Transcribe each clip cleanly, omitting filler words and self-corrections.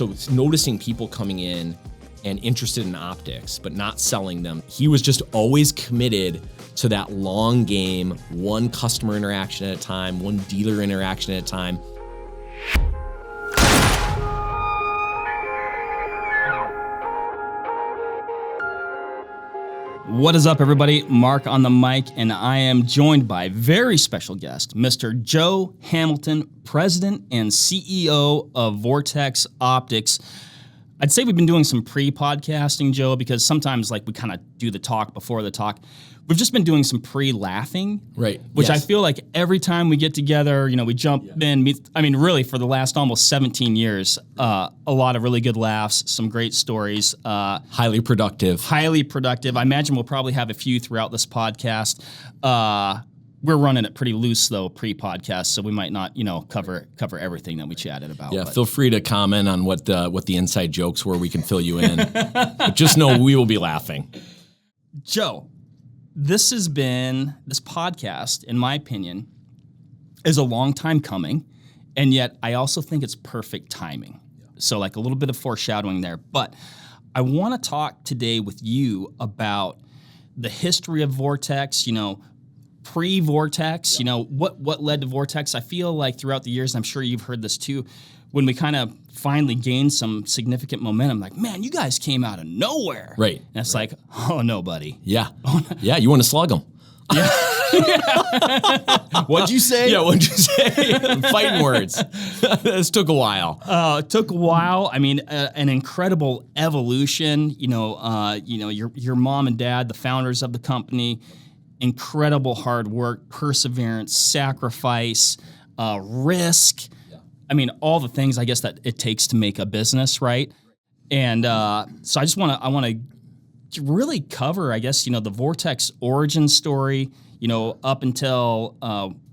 so noticing people coming in and interested in optics, but not selling them. He was just always committed to that long game, one customer interaction at a time, one dealer interaction at a time. What is up, everybody? Mark on the mic, and I am joined by very special guest, Mr. Joe Hamilton, President and CEO of Vortex Optics. I'd say we've been doing some pre-podcasting, Joe, because sometimes we kind of do the talk before the talk. We've just been doing some pre-laughing, right? Which yes. I feel like every time we get together, we jump in. I mean, really, for the last almost 17 years, a lot of really good laughs, some great stories. Highly productive. Highly productive. I imagine we'll probably have a few throughout this podcast. We're running it pretty loose, though, pre-podcast, so we might not, cover everything that we chatted about. Yeah, feel free to comment on what the inside jokes were. We can fill you in. But just know we will be laughing. Joe, this podcast, in my opinion, is a long time coming, and yet I also think it's perfect timing. Yeah. So a little bit of foreshadowing there. But I want to talk today with you about the history of Vortex, pre-Vortex, what led to Vortex. I feel like throughout the years, and I'm sure you've heard this too, when we kind of finally gained some significant momentum, man, you guys came out of nowhere. Right. And it's oh no, buddy. Yeah. Yeah, you want to slug them. Yeah. What'd you say? Yeah, what'd you say? Fighting words. This took a while. It took a while. I mean, an incredible evolution. Your mom and dad, the founders of the company, incredible hard work, perseverance, sacrifice, risk. Yeah. I mean, all the things, I guess, that it takes to make a business, right? And so I want to really cover, I guess, the Vortex origin story, up until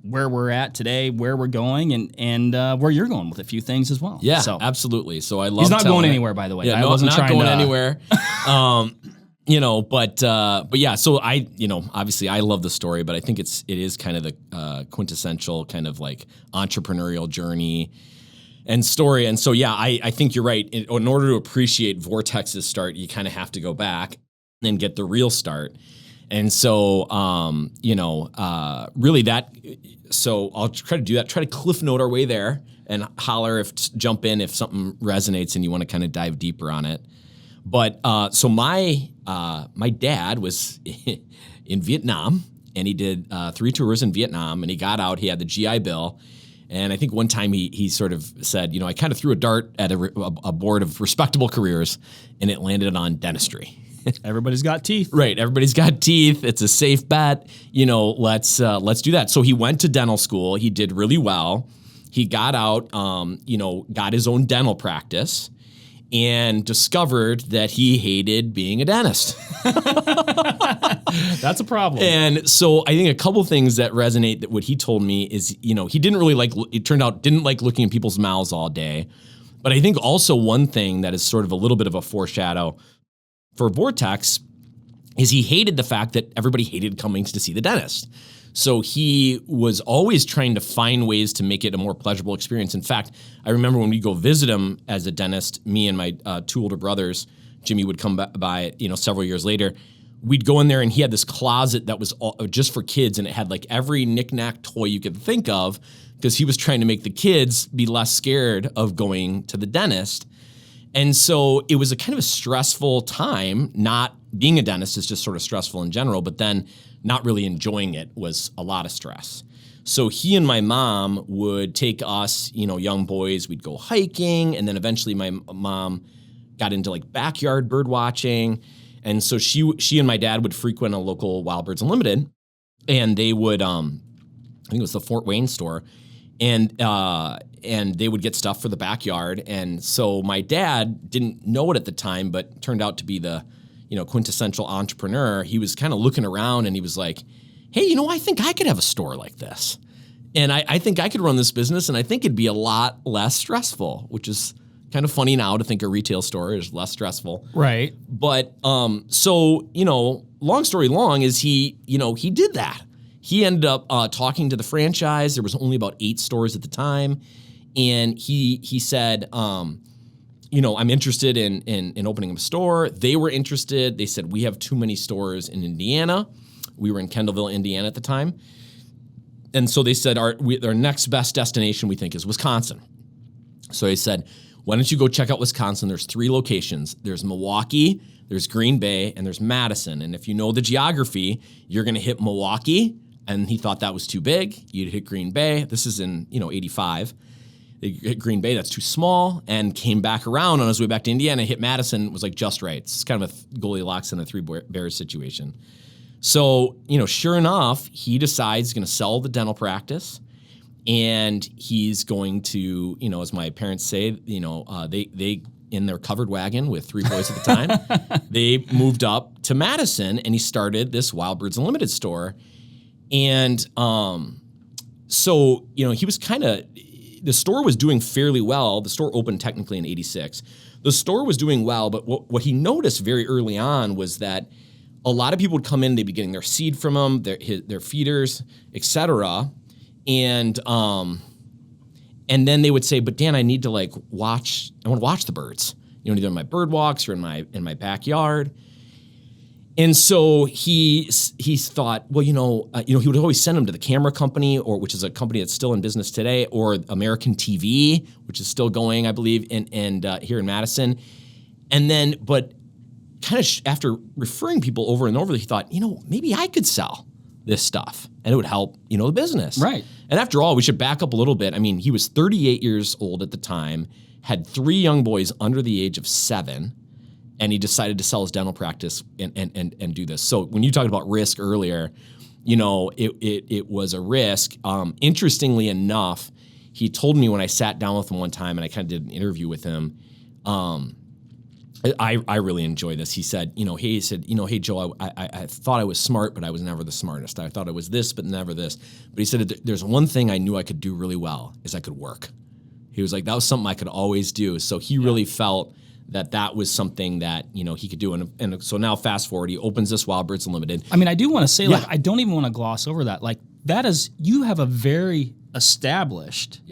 where we're at today, where we're going, and where you're going with a few things as well. Yeah, so, absolutely. So I love. He's not going anywhere, by the way. Yeah, I wasn't not trying going to, anywhere. But yeah, so obviously I love the story, but I think it is kind of the quintessential kind of entrepreneurial journey and story. And so, yeah, I think you're right. In order to appreciate Vortex's start, you kind of have to go back and get the real start. And so, really so I'll try to do that, try to cliff note our way there and jump in if something resonates and you want to kind of dive deeper on it. But so my dad was in Vietnam, and he did 3 tours in Vietnam, and he got out. He had the GI Bill, and I think one time he sort of said, I kind of threw a dart at a board of respectable careers, and it landed on dentistry. Everybody's got teeth, right? Everybody's got teeth. It's a safe bet. Let's do that. So he went to dental school. He did really well. He got out, got his own dental practice, and discovered that he hated being a dentist. That's a problem. And so I think a couple things that resonate that what he told me is, he didn't like looking in people's mouths all day. But I think also one thing that is sort of a little bit of a foreshadow for Vortex is he hated the fact that everybody hated coming to see the dentist. So he was always trying to find ways to make it a more pleasurable experience. In fact, I remember when we go visit him as a dentist, me and my 2 older brothers, Jimmy would come by, several years later. We'd go in there and he had this closet that was just for kids, and it had every knick-knack toy you could think of, because he was trying to make the kids be less scared of going to the dentist. And so it was a kind of a stressful time. Not being a dentist is just sort of stressful in general, but then not really enjoying it was a lot of stress. So he and my mom would take us, young boys, we'd go hiking, and then eventually my mom got into backyard bird watching. And so she and my dad would frequent a local Wild Birds Unlimited, and they would, I think it was the Fort Wayne store, and they would get stuff for the backyard. And so my dad didn't know it at the time, but turned out to be the, quintessential entrepreneur. He was kind of looking around and he was like, hey, I think I could have a store like this. And I think I could run this business, and I think it'd be a lot less stressful, which is kind of funny now to think a retail store is less stressful. Right. But so, long story long is he did that. He ended up talking to the franchise. There was only about 8 stores at the time. And he said, I'm interested in opening a store. They were interested. They said, we have too many stores in Indiana. We were in Kendallville, Indiana at the time. And so they said, our next best destination we think is Wisconsin. So they said, why don't you go check out Wisconsin? There's 3 locations. There's Milwaukee, there's Green Bay, and there's Madison. And if you know the geography, you're going to hit Milwaukee. And he thought that was too big. You'd hit Green Bay. This is in, 85. They hit Green Bay, that's too small, and came back around on his way back to Indiana, hit Madison, was like just right. It's kind of a Goldilocks and a 3 bears situation. So, sure enough, he decides he's going to sell the dental practice, and he's going to, as my parents say, they in their covered wagon with 3 boys at the time, they moved up to Madison, and he started this Wild Birds Unlimited store. And so, he was the store was doing fairly well. The store opened technically in 86. The store was doing well, but what he noticed very early on was that a lot of people would come in, they'd be getting their seed from him, their feeders, etc. And then they would say, but Dan, I need to I want to watch the birds, either in my bird walks or in my backyard. And so he thought, well, he would always send them to the camera company, which is a company that's still in business today, or American TV, which is still going, I believe, and here in Madison. And then, but kind of after referring people over and over, he thought, maybe I could sell this stuff, and it would help, the business. Right. And after all, we should back up a little bit. I mean, he was 38 years old at the time, had 3 young boys under the age of 7. And he decided to sell his dental practice and do this. So when you talked about risk earlier, it was a risk. Interestingly enough, he told me when I sat down with him one time and I kind of did an interview with him, I really enjoy this. He said, hey Joe, I thought I was smart, but I was never the smartest. I thought I was this, but never this. But he said, there's one thing I knew I could do really well is I could work. He was like, that was something I could always do. So he really felt that was something that, he could do. And so now fast forward, he opens this Wild Birds Unlimited. I mean, I do want to say, I don't even want to gloss over that. That is, you have a very established,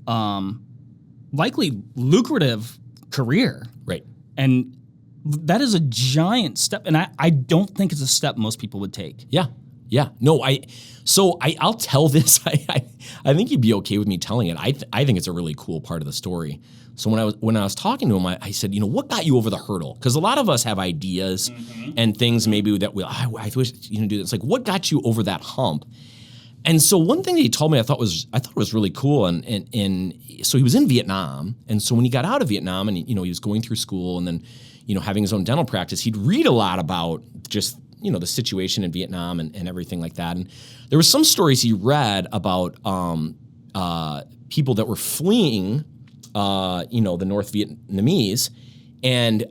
likely lucrative career. Right. And that is a giant step. And I don't think it's a step most people would take. Yeah. Yeah. No, I'll tell this. I think you'd be okay with me telling it. I think it's a really cool part of the story. So when I was talking to him, I said, what got you over the hurdle? Because a lot of us have ideas and things maybe that I wish do this. It's like, what got you over that hump? And so one thing that he told me I thought was really cool. And so he was in Vietnam, and so when he got out of Vietnam and he was going through school and then having his own dental practice, he'd read a lot about just the situation in Vietnam and everything like that. And there were some stories he read about people that were fleeing the North Vietnamese, and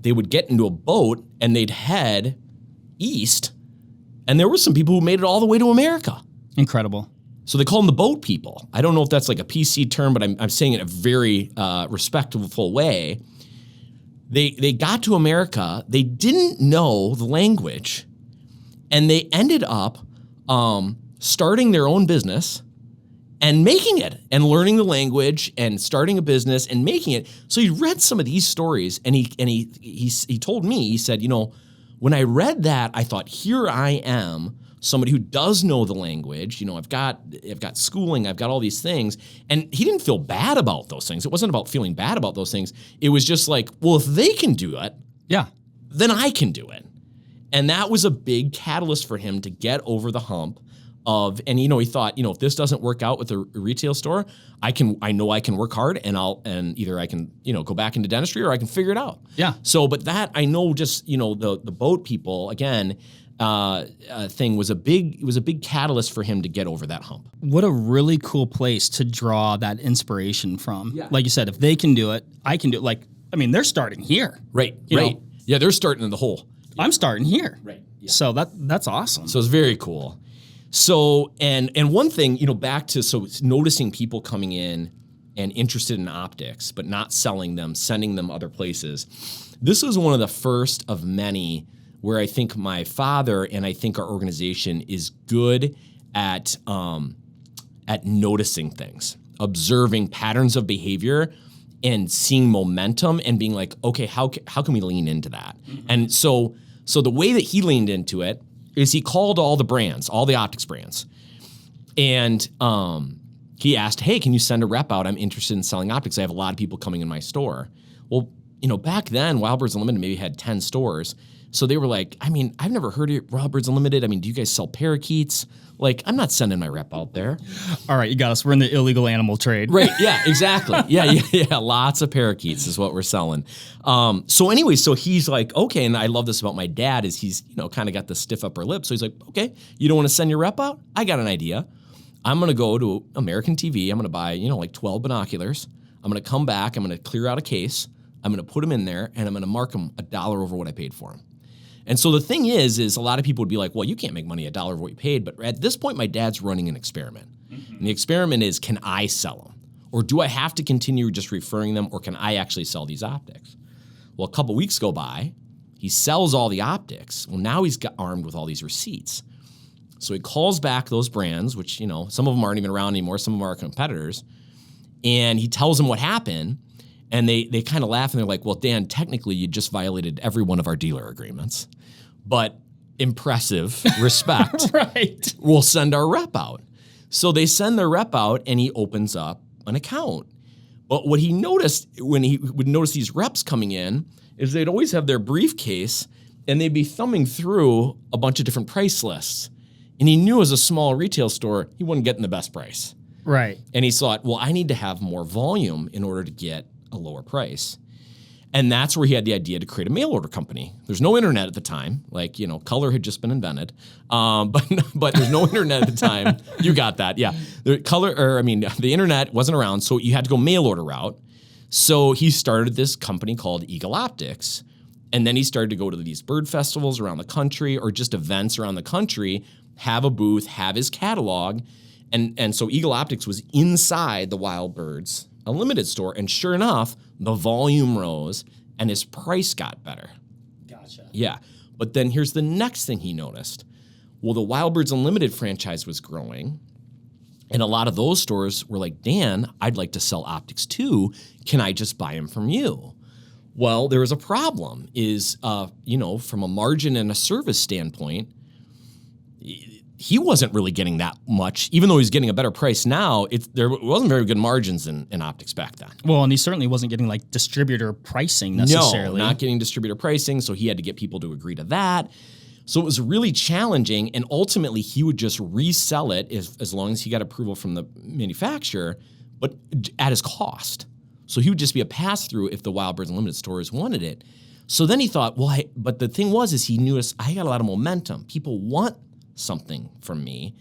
they would get into a boat and they'd head east, and there were some people who made it all the way to America. Incredible. So they call them the boat people. I don't know if that's like a PC term, but I'm saying it in a very respectful way. They got to America, they didn't know the language, and they ended up starting their own business and making it and learning the language and starting a business and making it. So he read some of these stories, and he told me, he said, when I read that, I thought, here I am, somebody who does know the language. I've got schooling, I've got all these things. And he didn't feel bad about those things. It wasn't about feeling bad about those things. It was just like, well, if they can do it, then I can do it. And that was a big catalyst for him to get over the hump of, and he thought, if this doesn't work out with a retail store, I know I can work hard and either I can, go back into dentistry or I can figure it out. Yeah. So, but that I know just, the boat people again, thing was a big catalyst for him to get over that hump. What a really cool place to draw that inspiration from. Yeah. Like you said, if they can do it, I can do it. They're starting here. Right. Right. Yeah. They're starting in the hole. I'm starting here. Right. Yeah. So that's awesome. So it's very cool. So, and one thing, back to, so noticing people coming in and interested in optics, but not selling them, sending them other places. This was one of the first of many where I think my father and I think our organization is good at noticing things, observing patterns of behavior and seeing momentum and being like, okay, how can we lean into that? And so the way that he leaned into it is he called all the brands, all the optics brands, and he asked, hey, can you send a rep out? I'm interested in selling optics. I have a lot of people coming in my store. Well, back then, Wild Birds Unlimited maybe had 10 stores. So they were like, I mean, I've never heard of Wild Birds Unlimited. I mean, do you guys sell parakeets? Like, I'm not sending my rep out there. All right, you got us. We're in the illegal animal trade. Right, yeah, exactly. Yeah. Lots of parakeets is what we're selling. So he's like, okay, and I love this about my dad is he's, kind of got the stiff upper lip. So he's like, okay, you don't want to send your rep out? I got an idea. I'm going to go to American TV. I'm going to buy, like 12 binoculars. I'm going to come back. I'm going to clear out a case. I'm going to put them in there, and I'm going to mark them $1 over what I paid for them. And so the thing is a lot of people would be like, well, you can't make money $1 over what you paid. But at this point, my dad's running an experiment. Mm-hmm. And the experiment is, can I sell them? Or do I have to continue just referring them? Or can I actually sell these optics? Well, a couple weeks go by. He sells all the optics. Well, now he's got armed with all these receipts. So he calls back those brands, which, some of them aren't even around anymore. Some of them are competitors. And he tells them what happened. And they kind of laugh, and they're like, well, Dan, technically you just violated every one of our dealer agreements. But impressive, respect. Right. We'll send our rep out. So they send their rep out, and he opens up an account. But what he noticed when he would notice these reps coming in is they'd always have their briefcase, and they'd be thumbing through a bunch of different price lists. And he knew as a small retail store, he wasn't getting the best price. Right. And he thought, well, I need to have more volume in order to get a lower price. And that's where he had the idea to create a mail order company. There's no internet at the time. Like, color had just been invented. But there's no internet at the time. You got that. Yeah. The internet wasn't around, so you had to go mail order route. So he started this company called Eagle Optics. And then he started to go to these bird festivals around the country or just events around the country, have a booth, have his catalog. And so Eagle Optics was inside the Wild Birds Unlimited store. And sure enough, the volume rose and his price got better. Gotcha. Yeah. But then here's the next thing he noticed. Well, the Wild Birds Unlimited franchise was growing. And a lot of those stores were like, Dan, I'd like to sell optics too. Can I just buy them from you? Well, there was a problem is, from a margin and a service standpoint, he wasn't really getting that much, even though he's getting a better price now. There wasn't very good margins in optics back then. Well, and he certainly wasn't getting like distributor pricing necessarily. No, not getting distributor pricing, so he had to get people to agree to that. So it was really challenging, and ultimately he would just resell it as long as he got approval from the manufacturer, but at his cost. So he would just be a pass-through if the Wild Birds Unlimited stores wanted it. So then he thought, well, but the thing was he knew I got a lot of momentum. People want something from me,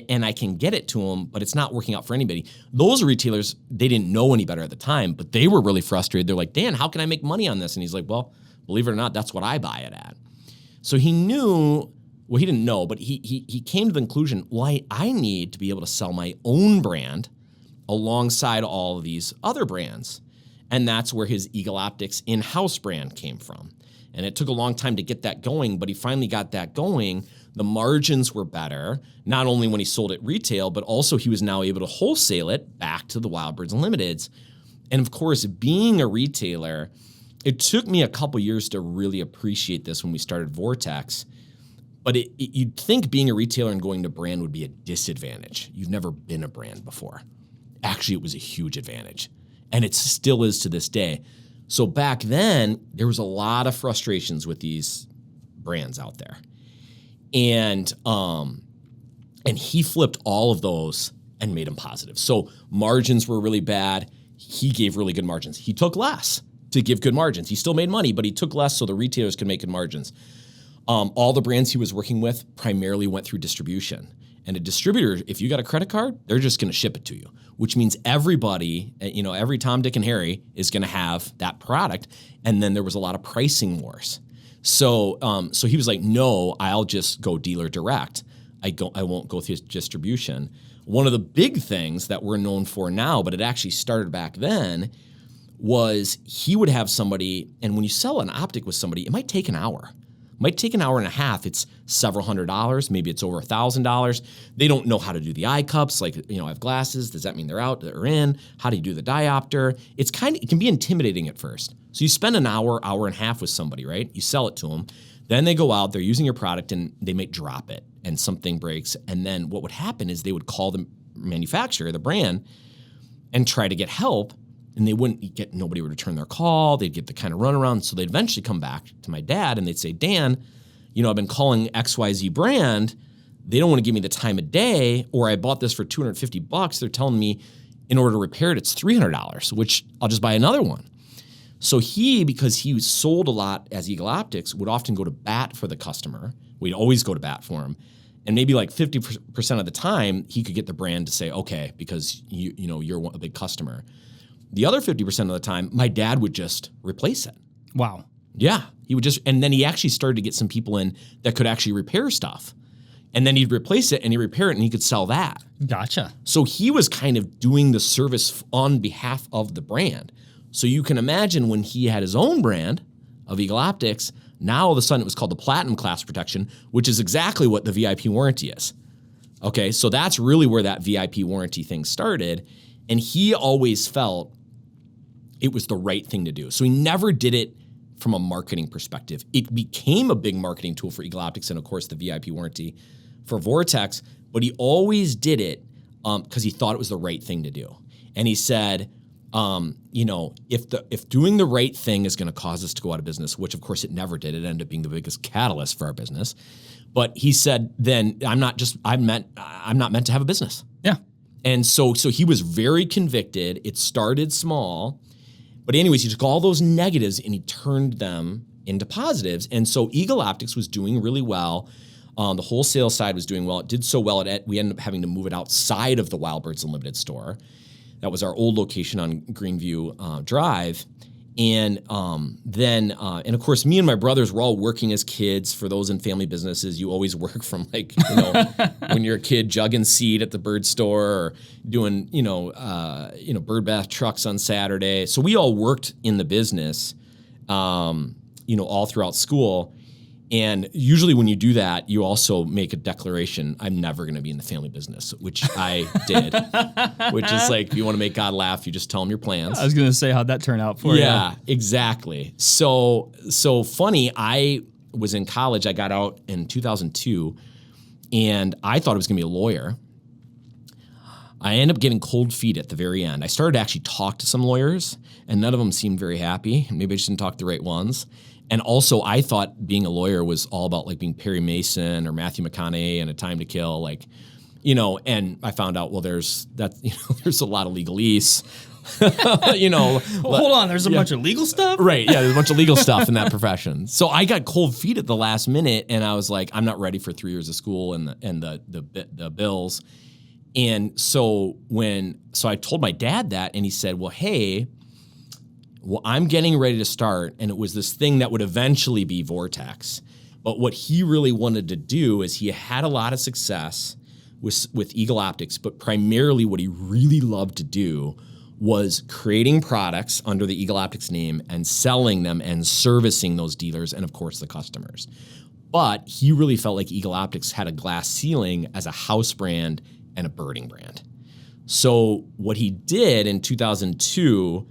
and I can get it to them, but it's not working out for anybody. Those retailers, they didn't know any better at the time, but they were really frustrated. They're like, Dan, how can I make money on this? And he's like, well, believe it or not, that's what I buy it at. So he knew, well, he didn't know, but he came to the conclusion, well, I need to be able to sell my own brand alongside all of these other brands. And that's where his Eagle Optics in-house brand came from. And it took a long time to get that going, but he finally got that going. The margins were better, not only when he sold it retail, but also he was now able to wholesale it back to the Wild Birds Unlimiteds. And of course, being a retailer, it took me a couple years to really appreciate this when we started Vortex. But you'd think being a retailer and going to brand would be a disadvantage. You've never been a brand before. Actually, it was a huge advantage. And it still is to this day. So back then, there was a lot of frustrations with these brands out there. And he flipped all of those and made them positive. So margins were really bad. He gave really good margins. He took less to give good margins. He still made money, but he took less so the retailers could make good margins. All the brands he was working with primarily went through distribution. And a distributor, if you got a credit card, they're just going to ship it to you, which means everybody, every Tom, Dick, and Harry is going to have that product. And then there was a lot of pricing wars. So he was like, no, I'll just go dealer direct. I won't go through distribution. One of the big things that we're known for now, but it actually started back then, was he would have somebody, and when you sell an optic with somebody, it might take an hour. might take an hour and a half. It's several $100s, maybe it's over $1,000. They don't know how to do the eye cups. Like, I have glasses. Does that mean they're out, they're in? How do you do the diopter? It can be intimidating at first. So you spend an hour and a half with somebody, right? You sell it to them. Then they go out, they're using your product, and they might drop it, and something breaks. And then what would happen is they would call the manufacturer, the brand, and try to get help. And nobody would return their call. They'd get the kind of runaround. So they'd eventually come back to my dad and they'd say, Dan, I've been calling XYZ brand. They don't want to give me the time of day, or I bought this for $250. They're telling me in order to repair it, it's $300, which I'll just buy another one. So because he sold a lot as Eagle Optics, would often go to bat for the customer. We'd always go to bat for him. And maybe like 50% of the time, he could get the brand to say, okay, because you're a big customer. The other 50% of the time, my dad would just replace it. Wow. Yeah. He would and then he actually started to get some people in that could actually repair stuff. And then he'd replace it and he'd repair it and he could sell that. Gotcha. So he was kind of doing the service on behalf of the brand. So you can imagine when he had his own brand of Eagle Optics, now all of a sudden it was called the Platinum Class Protection, which is exactly what the VIP warranty is. Okay, so that's really where that VIP warranty thing started. And he always felt it was the right thing to do. So he never did it from a marketing perspective. It became a big marketing tool for Eagle Optics and, of course, the VIP warranty for Vortex, but he always did it because he thought it was the right thing to do. And he said, if doing the right thing is going to cause us to go out of business, which, of course, it never did. It ended up being the biggest catalyst for our business. But he said, then I'm not meant to have a business. Yeah. And so he was very convicted. It started small. But anyways, he took all those negatives and he turned them into positives. And so Eagle Optics was doing really well. The wholesale side was doing well. It did so well, we ended up having to move it outside of the Wild Birds Unlimited store. That was our old location on Greenview Drive. And then, of course, me and my brothers were all working as kids. For those in family businesses, you always work from when you're a kid, jugging seed at the bird store or doing, bird bath trucks on Saturday. So we all worked in the business, all throughout school. And usually when you do that, you also make a declaration, I'm never going to be in the family business, which I did, which is like, if you want to make God laugh, you just tell him your plans. I was going to say, how'd that turn out for you? Yeah, exactly. So funny, I was in college. I got out in 2002, and I thought I was going to be a lawyer. I ended up getting cold feet at the very end. I started to actually talk to some lawyers, and none of them seemed very happy. Maybe I just didn't talk to the right ones. And also, I thought being a lawyer was all about like being Perry Mason or Matthew McConaughey and A Time to Kill, and I found out, there's a lot of legalese. Hold on, there's a bunch of legal stuff? Right, yeah, there's a bunch of legal stuff in that profession. So I got cold feet at the last minute, and I was like, I'm not ready for 3 years of school and the bills. And so I told my dad that, and he said, I'm getting ready to start, and it was this thing that would eventually be Vortex. But what he really wanted to do is he had a lot of success with Eagle Optics, but primarily what he really loved to do was creating products under the Eagle Optics name and selling them and servicing those dealers and, of course, the customers. But he really felt like Eagle Optics had a glass ceiling as a house brand and a birding brand. So what he did in 2002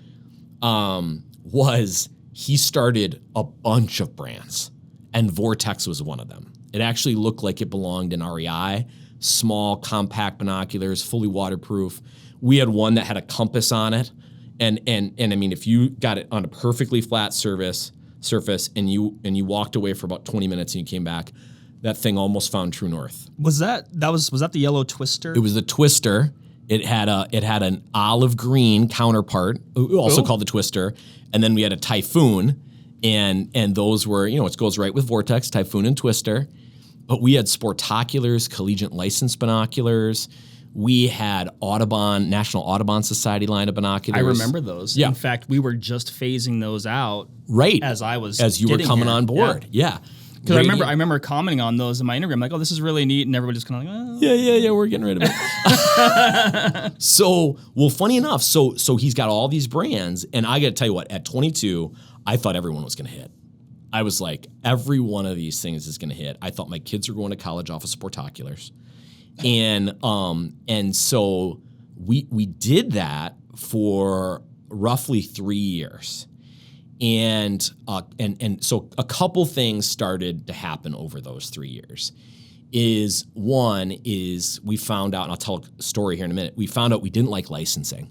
was he started a bunch of brands, and Vortex was one of them. It actually looked like it belonged in REI, small, compact binoculars, fully waterproof. We had one that had a compass on it, and I mean, if you got it on a perfectly flat surface and you walked away for about 20 minutes and you came back, that thing almost found true north. Was that the yellow Twister? It was the Twister. It had an olive green counterpart, also called the Twister, and then we had a Typhoon, and those were, it goes right with Vortex, Typhoon and Twister. But we had Sportoculars, collegiate licensed binoculars. We had Audubon, National Audubon Society line of binoculars. I remember those. Yeah. In fact, we were just phasing those out. Right. As you were coming on board. Yeah. Because I remember commenting on those in my interview. I'm like, oh, this is really neat. And everybody's kind of like, oh. Yeah, we're getting rid of it. So, funny enough, so he's got all these brands. And I got to tell you what, at 22, I thought everyone was going to hit. I was like, every one of these things is going to hit. I thought my kids were going to college off of Sportaculars. And so we did that for roughly 3 years. And so a couple things started to happen over those 3 years. One is we found out, and I'll tell a story here in a minute, we found out we didn't like licensing.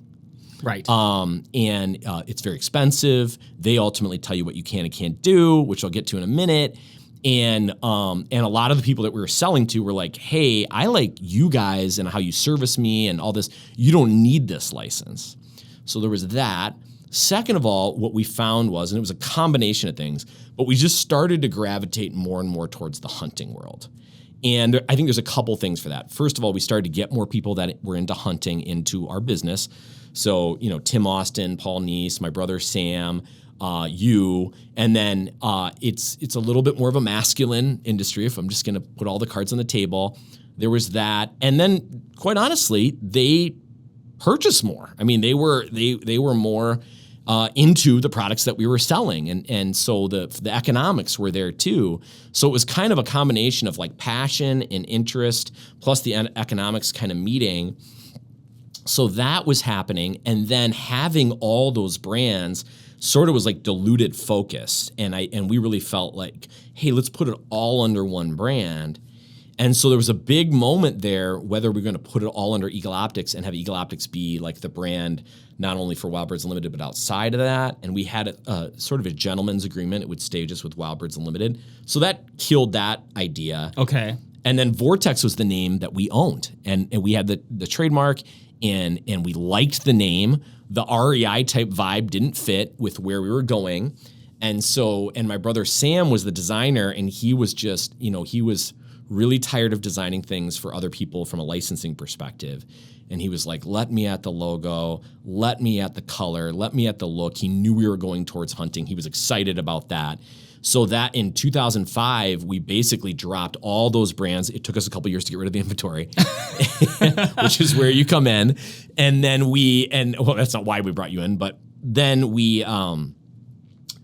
Right. It's very expensive. They ultimately tell you what you can and can't do, which I'll get to in a minute. And a lot of the people that we were selling to were like, hey, I like you guys and how you service me and all this. You don't need this license. So there was that. Second of all, what we found was, and it was a combination of things, but we just started to gravitate more and more towards the hunting world. And I think there's a couple things for that. First of all, we started to get more people that were into hunting into our business. So, Tim Austin, Paul Neese, my brother Sam, you, and then it's a little bit more of a masculine industry, if I'm just going to put all the cards on the table. There was that. And then, quite honestly, they purchased more. I mean, they were more into the products that we were selling. And so the economics were there too. So it was kind of a combination of like passion and interest plus the economics kind of meeting. So that was happening. And then having all those brands sort of was like diluted focus. And we really felt like, hey, let's put it all under one brand. And so there was a big moment there, whether we're going to put it all under Eagle Optics and have Eagle Optics be like the brand, not only for Wild Birds Unlimited, but outside of that. And we had a sort of a gentleman's agreement. It would stay just with Wild Birds Unlimited. So that killed that idea. Okay. And then Vortex was the name that we owned. And we had the trademark and we liked the name. The REI type vibe didn't fit with where we were going. And my brother Sam was the designer, and he was just, he was really tired of designing things for other people from a licensing perspective. And he was like, let me at the logo, let me at the color, let me at the look. He knew we were going towards hunting. He was excited about that. So that in 2005, we basically dropped all those brands. It took us a couple years to get rid of the inventory, which is where you come in. And then well, that's not why we brought you in, but then we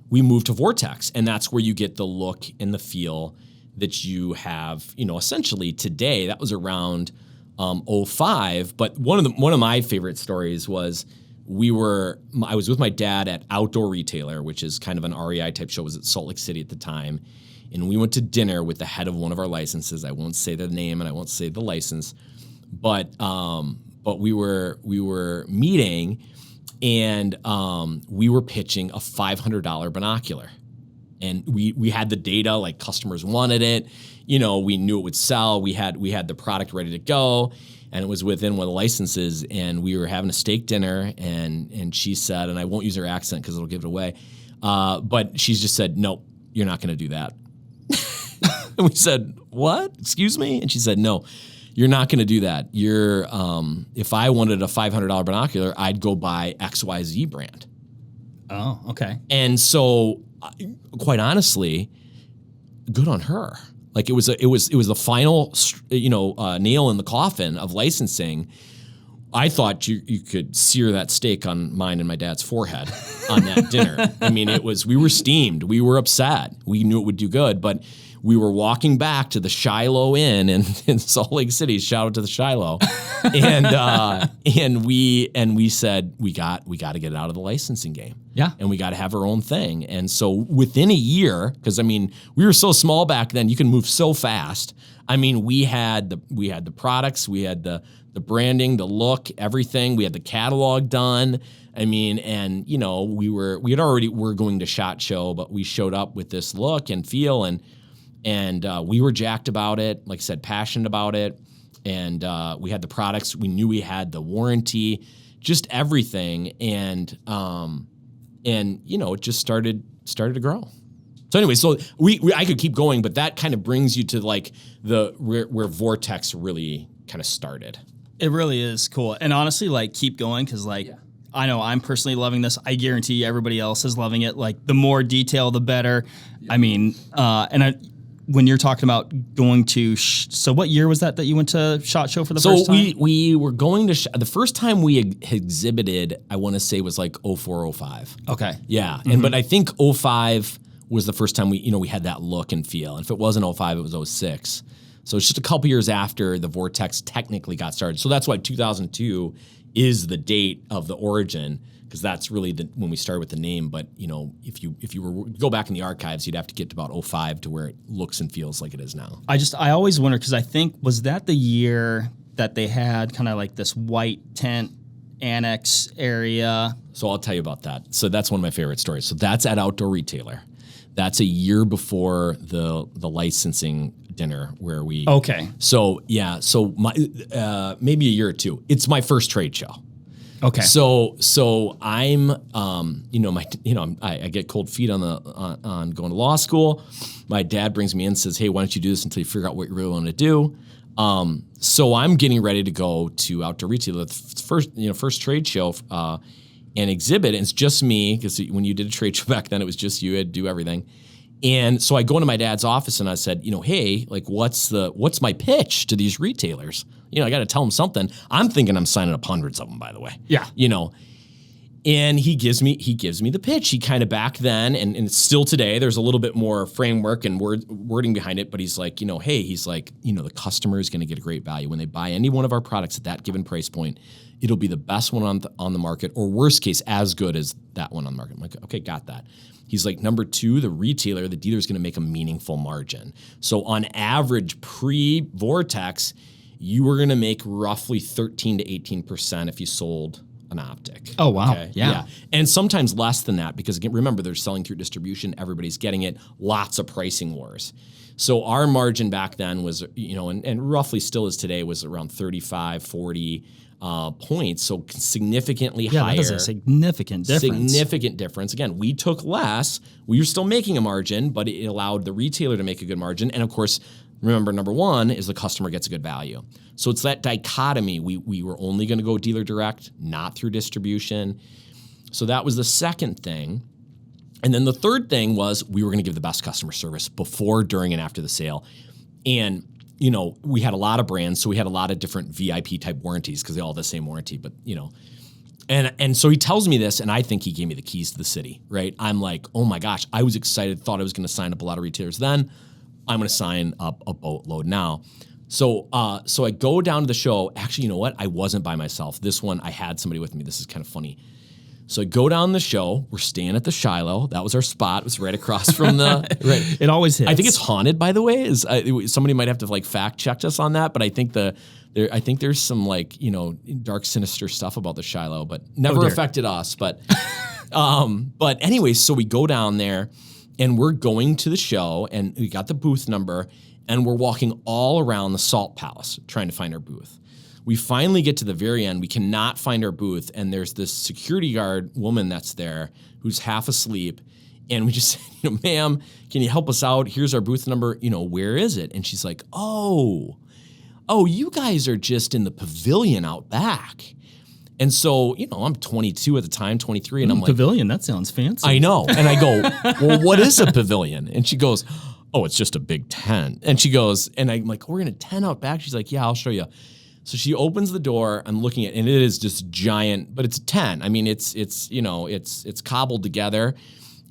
moved to Vortex, and that's where you get the look and the feel that you have, essentially today. That was around 05. But one of my favorite stories was I was with my dad at Outdoor Retailer, which is kind of an REI type show. It was at Salt Lake City at the time. And we went to dinner with the head of one of our licenses. I won't say the name and I won't say the license, but we were meeting, and we were pitching a $500 binocular. And we had the data, like customers wanted it. We knew it would sell. We had the product ready to go, and it was within one of the licenses. And we were having a steak dinner, and she said, and I won't use her accent because it'll give it away, but she just said, "Nope, you're not going to do that." And we said, "What? Excuse me?" And she said, "No, you're not going to do that. You're if I wanted a $500 binocular, I'd go buy XYZ brand." Oh, okay. And so, quite honestly, good on her. Like it was the final, nail in the coffin of licensing. I thought you could sear that steak on mine and my dad's forehead on that dinner. I mean, we were steamed. We were upset. We knew it would do good, but we were walking back to the Shiloh Inn in Salt Lake City. Shout out to the Shiloh, and we said we got to get it out of the licensing game. Yeah, and we got to have our own thing. And so within a year, because I mean we were so small back then, you can move so fast. I mean we had the products, we had the branding, the look, everything. We had the catalog done. I mean, and we were going to SHOT Show, but we showed up with this look and feel, and we were jacked about it. Like I said, passionate about it. And we had the products. We knew we had the warranty, just everything. And it just started to grow. So anyway, so I could keep going, but that kind of brings you to like where Vortex really kind of started. It really is cool. And honestly, like keep going, because I know I'm personally loving this. I guarantee you everybody else is loving it. Like the more detail, the better. Yeah. I mean, when you're talking about going to, so what year was that you went to SHOT Show for the first time? So we were going to, the first time we exhibited, I want to say was like 04, 05. Okay. Yeah. Mm-hmm. But I think 05 was the first time we had that look and feel. And if it wasn't 05, it was 06. So it's just a couple years after the Vortex technically got started. So that's why 2002 is the date of the origin, because that's really when we started with the name. But if you were go back in the archives, you'd have to get to about 05 to where it looks and feels like it is now. I always wonder, because I think, was that the year that they had kind of like this white tent annex area? So I'll tell you about that. So that's one of my favorite stories. So that's at Outdoor Retailer. That's a year before the licensing dinner where we. Okay. So yeah. So my maybe a year or two. It's my first trade show. Okay. So I'm I get cold feet on going to law school. My dad brings me in and says, "Hey, why don't you do this until you figure out what you really want to do?" So I'm getting ready to go to Outdoor Retailer, the first trade show. And exhibit, and it's just me, because when you did a trade show back then, it was just you had to do everything. And so I go into my dad's office and I said, hey, like what's my pitch to these retailers? I got to tell them something. I'm thinking I'm signing up hundreds of them, by the way. Yeah. And he gives me the pitch. He kind of back then, and still today, there's a little bit more framework and wording behind it, but he's like, hey, the customer is going to get a great value when they buy any one of our products at that given price point. It'll be the best one on the market, or worst case, as good as that one on the market. I'm like, okay, got that. He's like, number two, the dealer is going to make a meaningful margin. So on average, pre-Vortex, you were going to make roughly 13 to 18% if you sold an optic. Oh, wow. Okay? Yeah. And sometimes less than that, because again, remember, they're selling through distribution. Everybody's getting it. Lots of pricing wars. So our margin back then was, and roughly still is today, was around 35, 40 points. So significantly higher. That is a significant difference. Significant difference. Again, we took less. We were still making a margin, but it allowed the retailer to make a good margin. And of course, remember, number one is the customer gets a good value. So it's that dichotomy. We were only going to go dealer direct, not through distribution. So that was the second thing. And then the third thing was we were going to give the best customer service before, during, and after the sale. And we had a lot of brands, so we had a lot of different VIP type warranties because they all have the same warranty, but and so he tells me this, and I think he gave me the keys to the city, right? I'm like, oh my gosh, I was excited, thought I was going to sign up a lot of retailers then. I'm going to sign up a boatload now. So I go down to the show. Actually, you know what? I wasn't by myself. This one, I had somebody with me. This is kind of funny. So I go down the show. We're staying at the Shiloh. That was our spot. It was right across from the. Right. It always hits. I think it's haunted, by the way. Somebody might have to fact check us on that, but I think there's some dark, sinister stuff about the Shiloh, but never affected us. But anyways, so we go down there, and we're going to the show, and we got the booth number, and we're walking all around the Salt Palace trying to find our booth. We finally get to the very end. We cannot find our booth, and there's this security guard woman that's there who's half asleep, and we just said, ma'am, can you help us out? Here's our booth number. Where is it? And she's like, oh, you guys are just in the pavilion out back. And so, I'm 22 at the time, 23, and I'm like, pavilion, that sounds fancy. I know. And I go, well, what is a pavilion? And she goes, oh, it's just a big tent. And she goes, and I'm like, we're in a tent out back. She's like, yeah, I'll show you. So she opens the door. I'm looking at it, and it is just giant, but it's a tent. I mean, it's cobbled together.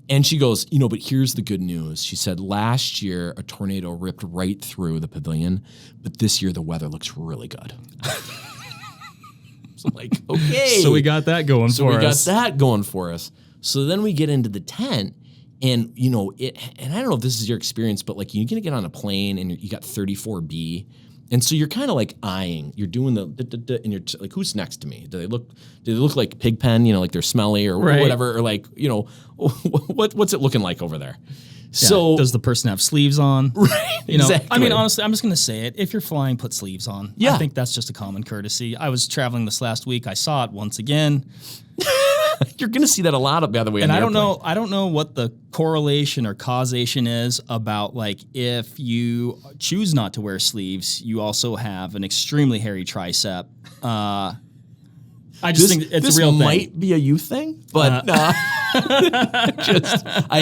And she goes, but here's the good news. She said, last year, a tornado ripped right through the pavilion, but this year the weather looks really good. So I'm like, okay. So we got that going for us. So then we get into the tent, and, and I don't know if this is your experience, but you're going to get on a plane, and you got 34B. And so you're kind of eyeing. You're doing the and you're like, who's next to me? Do they look like Pigpen? Like they're smelly or whatever, or what's it looking like over there? Yeah. So does the person have sleeves on? Right. Exactly. I mean, honestly, I'm just gonna say it. If you're flying, put sleeves on. Yeah. I think that's just a common courtesy. I was traveling this last week. I saw it once again. You're going to see that a lot, by the way. And I don't know what the correlation or causation is about if you choose not to wear sleeves, you also have an extremely hairy tricep. I just think it's a real thing. This might be a you thing, but I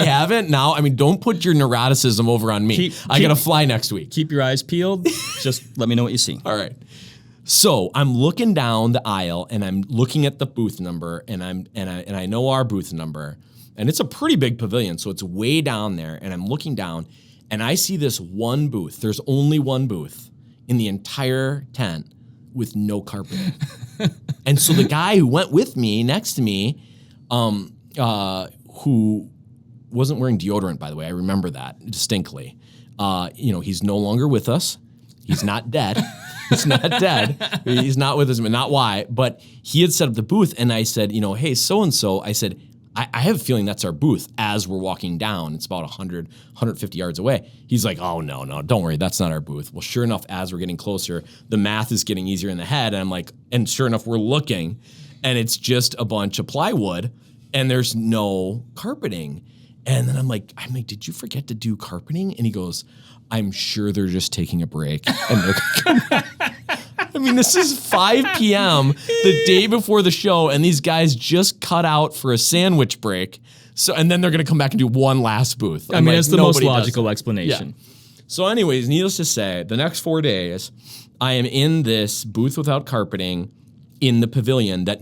haven't. Now, I mean, don't put your neuroticism over on me. I got to fly next week. Keep your eyes peeled. Just let me know what you see. All right. So I'm looking down the aisle, and I'm looking at the booth number, and I know our booth number, And it's a pretty big pavilion, so it's way down there. And I'm looking down, and I see this one booth. There's only one booth in the entire tent with no carpeting. And so the guy who went with me, next to me, who wasn't wearing deodorant, by the way, I remember that distinctly. He's no longer with us. He's not dead. He's not dead. He's not with us, not why. But he had set up the booth, and I said, hey, so-and-so, I said, I have a feeling that's our booth as we're walking down. It's about 100, 150 yards away. He's like, oh, no, don't worry. That's not our booth. Well, sure enough, as we're getting closer, the math is getting easier in the head. And I'm like, and sure enough, we're looking, and it's just a bunch of plywood, and there's no carpeting. And then I'm like, did you forget to do carpeting? And he goes, I'm sure they're just taking a break. And they're coming back. This is 5 p.m. the day before the show, and these guys just cut out for a sandwich break. So, and then they're going to come back and do one last booth. It's the most logical explanation. Yeah. So anyways, needless to say, the next 4 days, I am in this booth without carpeting in the pavilion that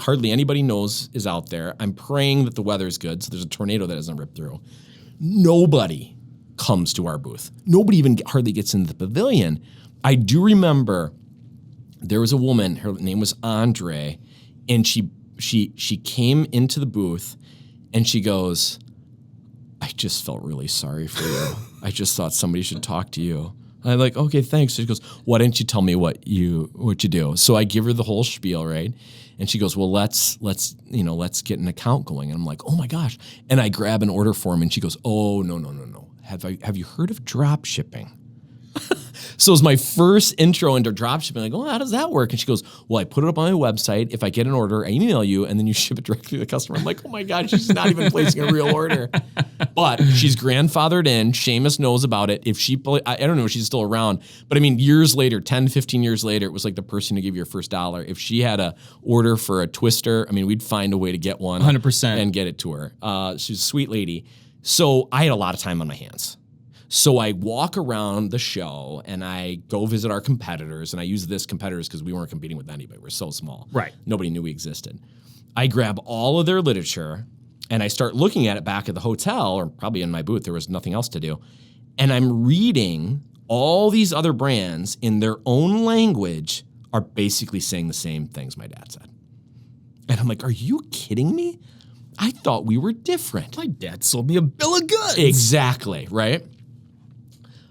hardly anybody knows is out there. I'm praying that the weather's good, so there's a tornado that doesn't rip through. Nobody comes to our booth. Nobody even hardly gets into the pavilion. I do remember there was a woman, her name was Andre, and she came into the booth and she goes, I just felt really sorry for you. I just thought somebody should talk to you. I'm like, okay, thanks. She goes, why didn't you tell me what you do? So I give her the whole spiel, right? And she goes, well, let's get an account going. And I'm like, oh my gosh. And I grab an order form, and she goes, oh, no. Have you heard of drop shipping? So it was my first intro into drop shipping. Like, oh, how does that work? And she goes, well, I put it up on my website. If I get an order, I email you, and then you ship it directly to the customer. I'm like, oh my God, she's not even placing a real order. But she's grandfathered in. Seamus knows about it. If I don't know if she's still around, but years later, 10, 15 years later, it was like the person who gave you your first dollar. If she had a order for a twister, we'd find a way to get one 100% and get it to her. She's a sweet lady. So I had a lot of time on my hands. So I walk around the show and I go visit our competitors, and I use this competitors because we weren't competing with anybody. We're so small. Right. Nobody knew we existed. I grab all of their literature and I start looking at it back at the hotel, or probably in my booth. There was nothing else to do. And I'm reading all these other brands in their own language are basically saying the same things my dad said. And I'm like, are you kidding me? I thought we were different. My dad sold me a bill of goods. Exactly, right?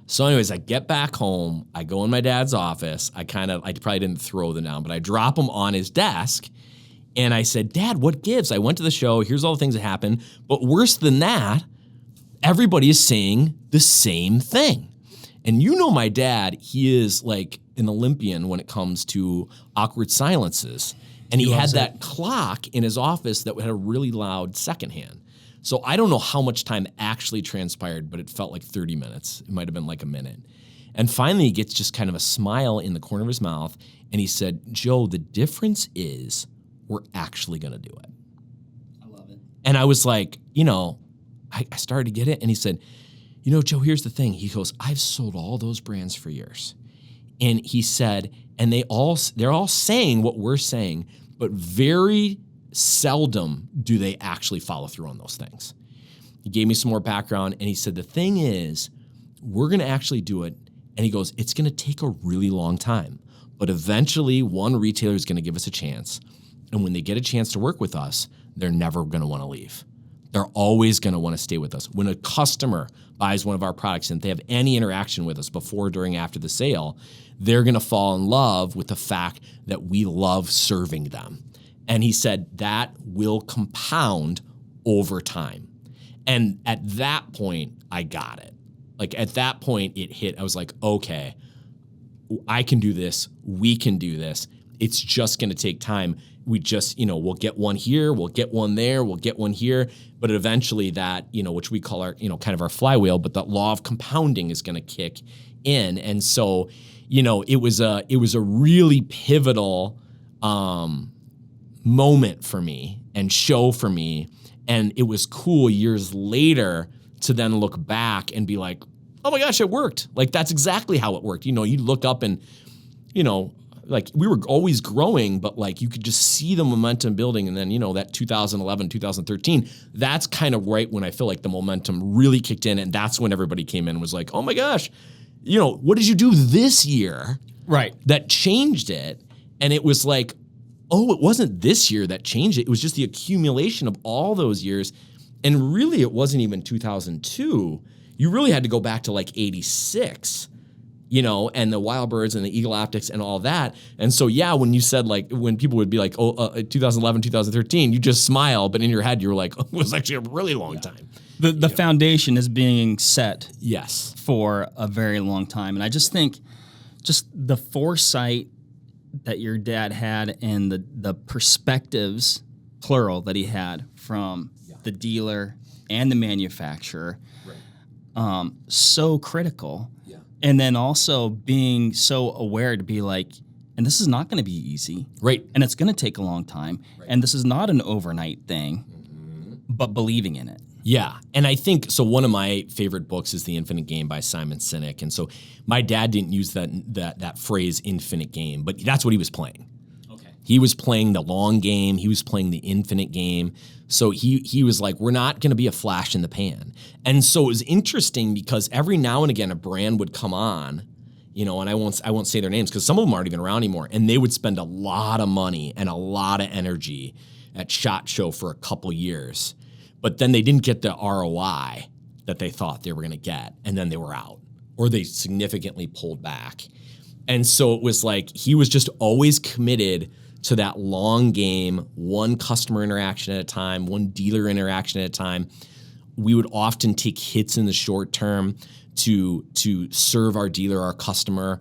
So anyways, I get back home, I go in my dad's office, I probably didn't throw them down, but I drop them on his desk, and I said, Dad, what gives? I went to the show, here's all the things that happened, but worse than that, everybody is saying the same thing. And my dad, he is like an Olympian when it comes to awkward silences, and he had that clock in his office that had a really loud second hand. So I don't know how much time actually transpired, but it felt like 30 minutes. It might have been like a minute. And finally, he gets just kind of a smile in the corner of his mouth, and he said, Joe, the difference is we're actually going to do it. I love it. And I was like, I started to get it. And he said, Joe, here's the thing. He goes, I've sold all those brands for years. And he said, and they're all saying what we're saying, but very seldom do they actually follow through on those things. He gave me some more background, and he said, the thing is, we're going to actually do it. And he goes, it's going to take a really long time, but eventually one retailer is going to give us a chance. And when they get a chance to work with us, they're never going to want to leave. They're always going to want to stay with us. When a customer buys one of our products and they have any interaction with us before, during, after the sale, they're going to fall in love with the fact that we love serving them. And he said that will compound over time. And at that point, I got it. Like at that point, it hit. I was like, okay, I can do this. We can do this. It's just going to take time. We just, we'll get one here, we'll get one there, we'll get one here. But eventually that, which we call our, kind of our flywheel, but the law of compounding is going to kick in. And so, it was a really pivotal moment for me and show for me. And it was cool years later to then look back and be like, oh my gosh, it worked. Like that's exactly how it worked. You look up and, like we were always growing, but like you could just see the momentum building. And then, that 2011, 2013, that's kind of right when I feel like the momentum really kicked in. And that's when everybody came in and was like, oh my gosh, what did you do this year? Right. That changed it. And it was like, oh, it wasn't this year that changed it. It was just the accumulation of all those years. And really, it wasn't even 2002. You really had to go back to like 86, and the Wild Birds and the Eagle Optics and all that. And so, yeah, when you said like, when people would be like, 2011, 2013, you just smile. But in your head, you were like, oh, it was actually a really long time. The foundation is being set. Yes. For a very long time. And I just think just the foresight that your dad had and the perspectives, plural, that he had from the dealer and the manufacturer, so critical. Yeah. And then also being so aware to be like, and this is not going to be easy. Right. And it's going to take a long time. Right. And this is not an overnight thing, but believing in it. Yeah. And I think, so one of my favorite books is The Infinite Game by Simon Sinek. And so my dad didn't use that phrase infinite game, but that's what he was playing. Okay. He was playing the long game. He was playing the infinite game. So he was like, we're not going to be a flash in the pan. And so it was interesting because every now and again a brand would come on, and I won't say their names because some of them aren't even around anymore. And they would spend a lot of money and a lot of energy at SHOT Show for a couple years. But then they didn't get the ROI that they thought they were going to get, and then they were out, or they significantly pulled back. And so it was like he was just always committed to that long game, one customer interaction at a time, one dealer interaction at a time. We would often take hits in the short term to serve our dealer, our customer,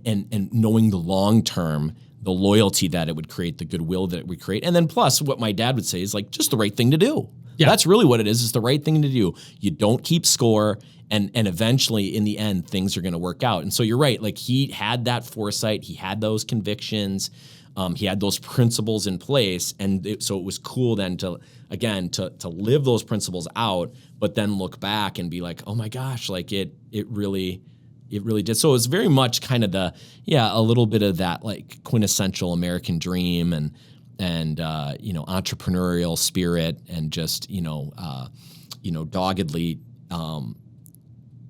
and knowing the long term, the loyalty that it would create, the goodwill that it would create. And then plus what my dad would say is like, just the right thing to do. Yeah. That's really what it is. It's the right thing to do. You don't keep score, and eventually in the end, things are going to work out. And so you're right. Like he had that foresight. He had those convictions. He had those principles in place. And so it was cool then to live those principles out, but then look back and be like, oh my gosh, like it really did. So it was very much kind of a little bit of that like quintessential American dream and entrepreneurial spirit and just, doggedly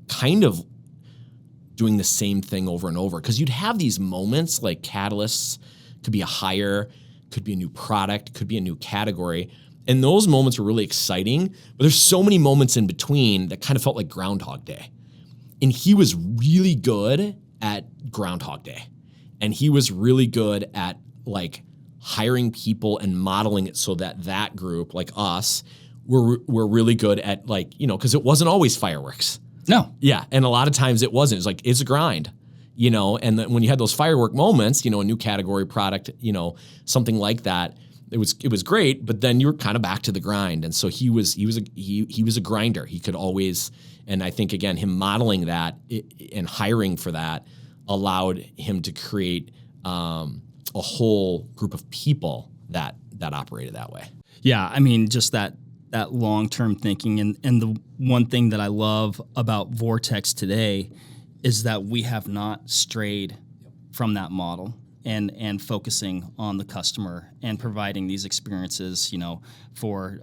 kind of doing the same thing over and over. Because you'd have these moments like catalysts, could be a hire, could be a new product, could be a new category. And those moments were really exciting, but there's so many moments in between that kind of felt like Groundhog Day. And he was really good at Groundhog Day. And he was really good at like hiring people and modeling it so that group, like us, were really good at like, because it wasn't always fireworks. No. Yeah. And a lot of times it wasn't. It's like, it's a grind, and then when you had those firework moments, a new category product, something like that, it was great, but then you were kind of back to the grind. And so he was a grinder. He could always, and I think again, him modeling that and hiring for that allowed him to create a whole group of people that operated that way. Yeah, I mean, just that long-term thinking. And the one thing that I love about Vortex today is that we have not strayed from that model and focusing on the customer and providing these experiences, for,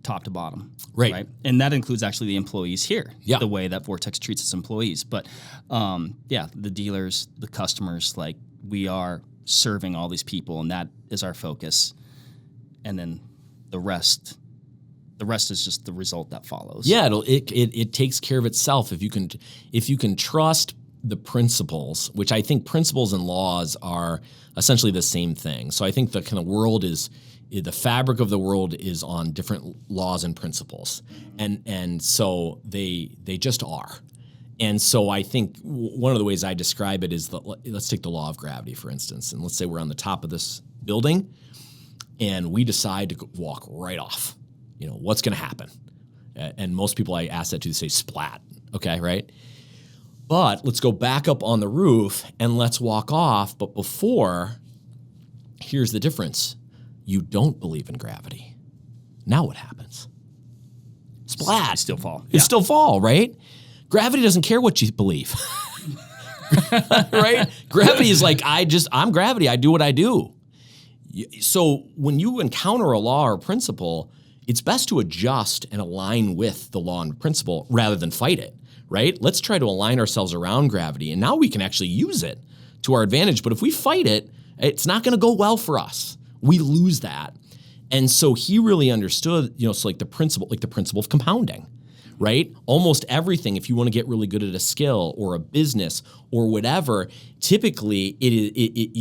top to bottom. Right. And that includes actually the employees here, the way that Vortex treats its employees. But, the dealers, the customers, like we are serving all these people, and that is our focus. And then the rest is just the result that follows. Yeah, it takes care of itself if you can trust the principles, which I think principles and laws are essentially the same thing. So I think the kind of the fabric of the world is on different laws and principles, and so they just are. And so I think one of the ways I describe it is let's take the law of gravity, for instance, and let's say we're on the top of this building, and we decide to walk right off. What's going to happen? And most people I ask that to say splat. Okay, right? But let's go back up on the roof and let's walk off. But before, here's the difference. You don't believe in gravity. Now what happens? Splat. You still fall. You still fall, right? Gravity doesn't care what you believe. right? Gravity is like, I'm gravity. I do what I do. So when you encounter a law or principle, it's best to adjust and align with the law and principle rather than fight it, right? Let's try to align ourselves around gravity, and now we can actually use it to our advantage. But if we fight it, it's not going to go well for us. We lose that. And so he really understood, so like the principle of compounding, right? Almost everything, if you want to get really good at a skill or a business or whatever, typically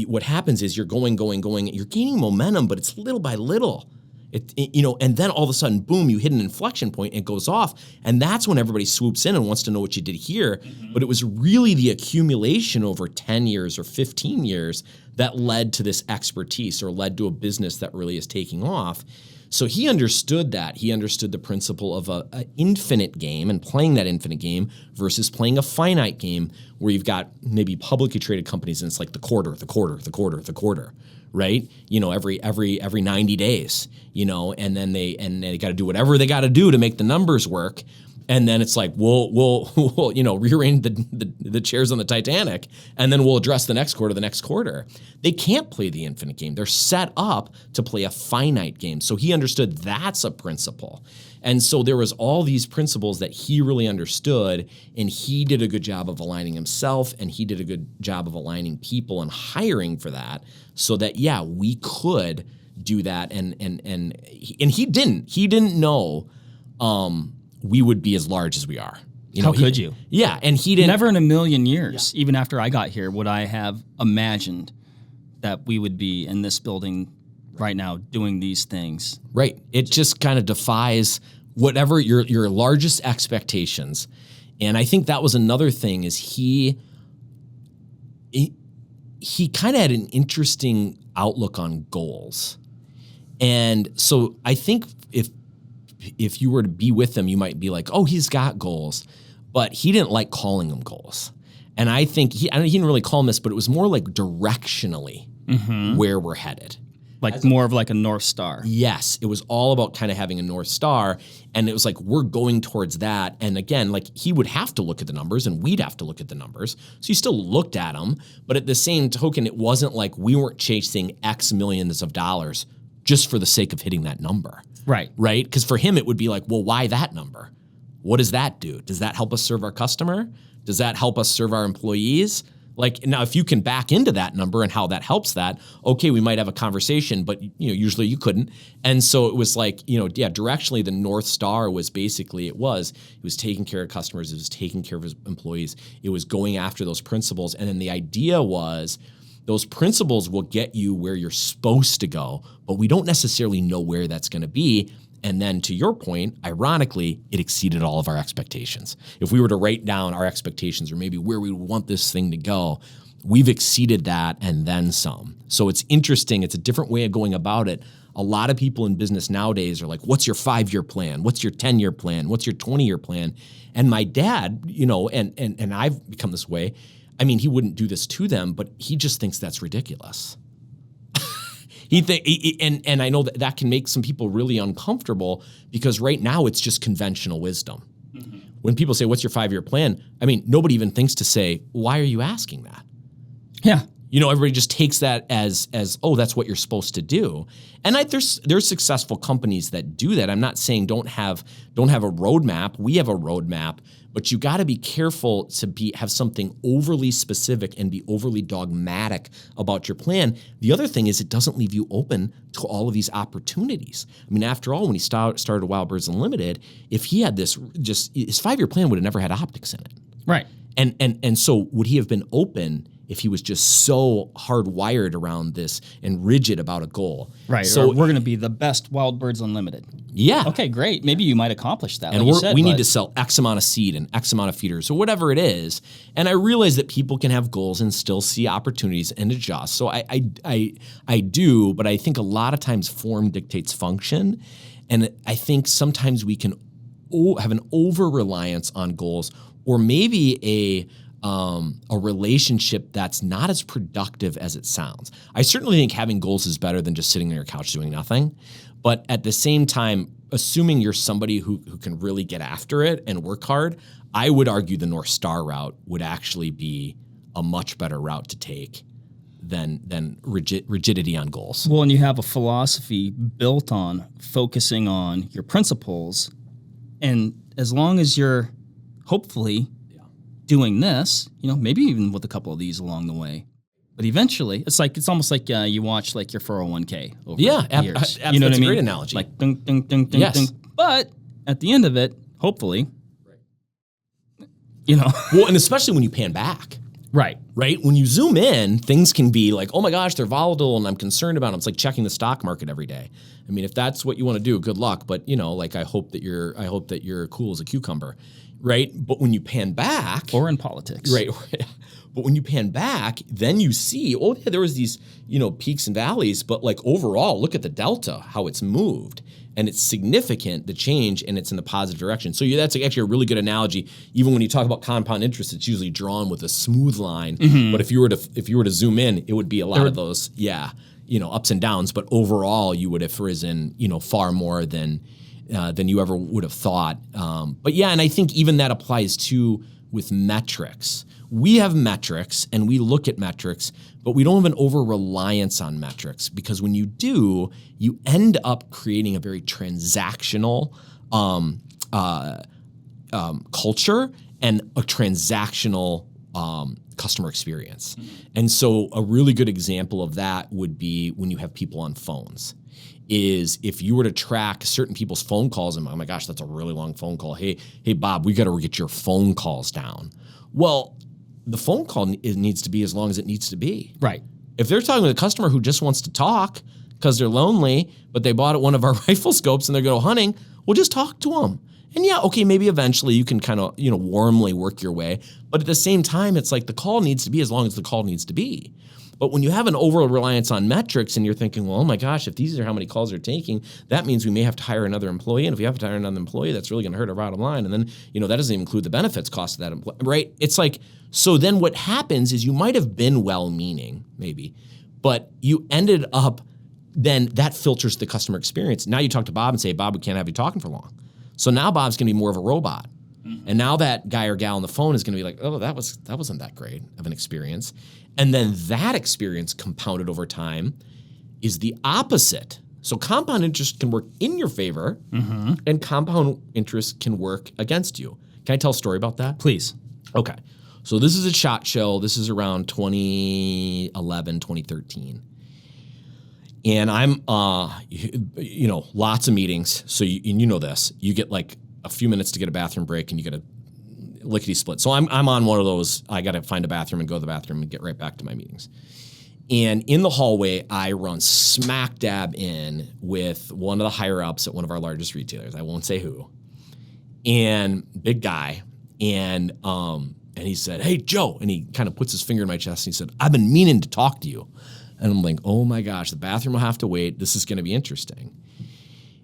what happens is you're going, you're gaining momentum, but it's little by little. And then all of a sudden, boom, you hit an inflection point and it goes off. And that's when everybody swoops in and wants to know what you did here. Mm-hmm. But it was really the accumulation over 10 years or 15 years that led to this expertise or led to a business that really is taking off. So he understood that. He understood the principle of an infinite game and playing that infinite game versus playing a finite game where you've got maybe publicly traded companies and it's like the quarter, right? Every 90 days, and then they got to do whatever they got to do to make the numbers work. And then it's like, we'll rearrange the chairs on the Titanic, and then we'll address the next quarter. They can't play the infinite game. They're set up to play a finite game. So he understood that's a principle. And so there was all these principles that he really understood, and he did a good job of aligning himself, and he did a good job of aligning people and hiring for that so that, we could do that. And he didn't know, we would be as large as we are. How could you? Yeah, and he didn't. Never in a million years, even after I got here, would I have imagined that we would be in this building right now doing these things. Right. It just kind of defies whatever your largest expectations. And I think that was another thing is he kind of had an interesting outlook on goals. And so I think if you were to be with him, you might be like, oh, he's got goals, but he didn't like calling them goals. And I think he didn't really call them this, but it was more like directionally where we're headed. Like more of like a North Star. Yes. It was all about kind of having a North Star. And it was like, we're going towards that. And again, like he would have to look at the numbers and we'd have to look at the numbers. So you still looked at them. But at the same token, it wasn't like we weren't chasing X millions of dollars just for the sake of hitting that number. Right. Right? Because for him, it would be like, well, why that number? What does that do? Does that help us serve our customer? Does that help us serve our employees? Like now, if you can back into that number and how that helps that, okay, we might have a conversation, but usually you couldn't. And so it was like, directionally the North Star was basically, it was taking care of customers, it was taking care of his employees, it was going after those principles. And then the idea was those principles will get you where you're supposed to go, but we don't necessarily know where that's going to be. And then to your point, ironically, it exceeded all of our expectations. If we were to write down our expectations or maybe where we want this thing to go, we've exceeded that and then some. So it's interesting. It's a different way of going about it. A lot of people in business nowadays are like, what's your 5-year plan? What's your 10-year plan? What's your 20-year plan? And my dad, and I've become this way. I mean, he wouldn't do this to them, but he just thinks that's ridiculous. And I know that can make some people really uncomfortable because right now it's just conventional wisdom. Mm-hmm. When people say, what's your 5-year plan? I mean, nobody even thinks to say, why are you asking that? Yeah. Everybody just takes that as oh, that's what you're supposed to do. And there's successful companies that do that. I'm not saying don't have a roadmap. We have a roadmap, but you got to be careful to have something overly specific and be overly dogmatic about your plan. The other thing is it doesn't leave you open to all of these opportunities. I mean, after all, when he started Wild Birds Unlimited, if he had his 5-year plan would have never had optics in it. Right. And so would he have been open if he was just so hardwired around this and rigid about a goal? Right. So we're going to be the best Wild Birds Unlimited. Yeah. Okay, great. Maybe you might accomplish that. And we need to sell X amount of seed and X amount of feeders or whatever it is. And I realize that people can have goals and still see opportunities and adjust. So I do, but I think a lot of times form dictates function. And I think sometimes we can have an over-reliance on goals or maybe a relationship that's not as productive as it sounds. I certainly think having goals is better than just sitting on your couch doing nothing. But at the same time, assuming you're somebody who can really get after it and work hard, I would argue the North Star route would actually be a much better route to take than rigidity on goals. Well, and you have a philosophy built on focusing on your principles, and as long as you're hopefully doing this, maybe even with a couple of these along the way, but eventually it's almost like you watch like your 401k over years. That's what I mean? a great analogy. Like ding, ding, ding, ding, Yes. ding. But at the end of it, hopefully, Well, and especially when you pan back. right. Right? When you zoom in, things can be like, oh my gosh, they're volatile and I'm concerned about them. It's like checking the stock market every day. I mean, if that's what you want to do, good luck. But like I hope that you're cool as a cucumber. Right? But when you pan back, Or in politics. right. But when you pan back, then you see, there was these, peaks and valleys, but like overall, look at the delta, how it's moved. And it's significant, the change, and it's in the positive direction. So that's actually a really good analogy. Even when you talk about compound interest, it's usually drawn with a smooth line. But if you were to zoom in, it would be a lot of those, ups and downs. But overall, you would have risen, far more than you ever would have thought. But yeah, and I think even that applies too with metrics. We have metrics and we look at metrics, but we don't have an over-reliance on metrics, because when you do, you end up creating a very transactional culture and a transactional customer experience. And so a really good example of that would be when you have people on phones. Is if you were to track certain people's phone calls and, oh my gosh, that's a really long phone call. Hey Bob, we got to get your phone calls down. Well, the phone call needs to be as long as it needs to be. Right. If they're talking with a customer who just wants to talk because they're lonely, but they bought one of our rifle scopes and they're going hunting, well, just talk to them. And yeah, okay, maybe eventually you can kind of, warmly work your way. But at the same time, it's like the call needs to be as long as the call needs to be. But when you have an over-reliance on metrics and you're thinking, well, oh my gosh, if these are how many calls they're taking, that means we may have to hire another employee. And if we have to hire another employee, that's really going to hurt our bottom line. And then, that doesn't even include the benefits cost of that employee, right? It's like, so then what happens is you might have been well-meaning, maybe, but you ended up, then that filters the customer experience. Now you talk to Bob and say, Bob, we can't have you talking for long. So now Bob's going to be more of a robot. And now that guy or gal on the phone is going to be like, oh, that wasn't that great of an experience. And then that experience compounded over time is the opposite. So compound interest can work in your favor, and compound interest can work against you. Can I tell a story about that? Please. Okay. So this is a SHOT Show. This is around 2011, 2013. And I'm, lots of meetings. So you know this. You get like a few minutes to get a bathroom break, and you get a lickety split. So I'm on one of those. I got to find a bathroom and go to the bathroom and get right back to my meetings. And in the hallway, I run smack dab in with one of the higher ups at one of our largest retailers. I won't say who. And big guy. And he said, hey, Joe. And he kind of puts his finger in my chest and he said, I've been meaning to talk to you. And I'm like, oh my gosh, the bathroom will have to wait. This is going to be interesting.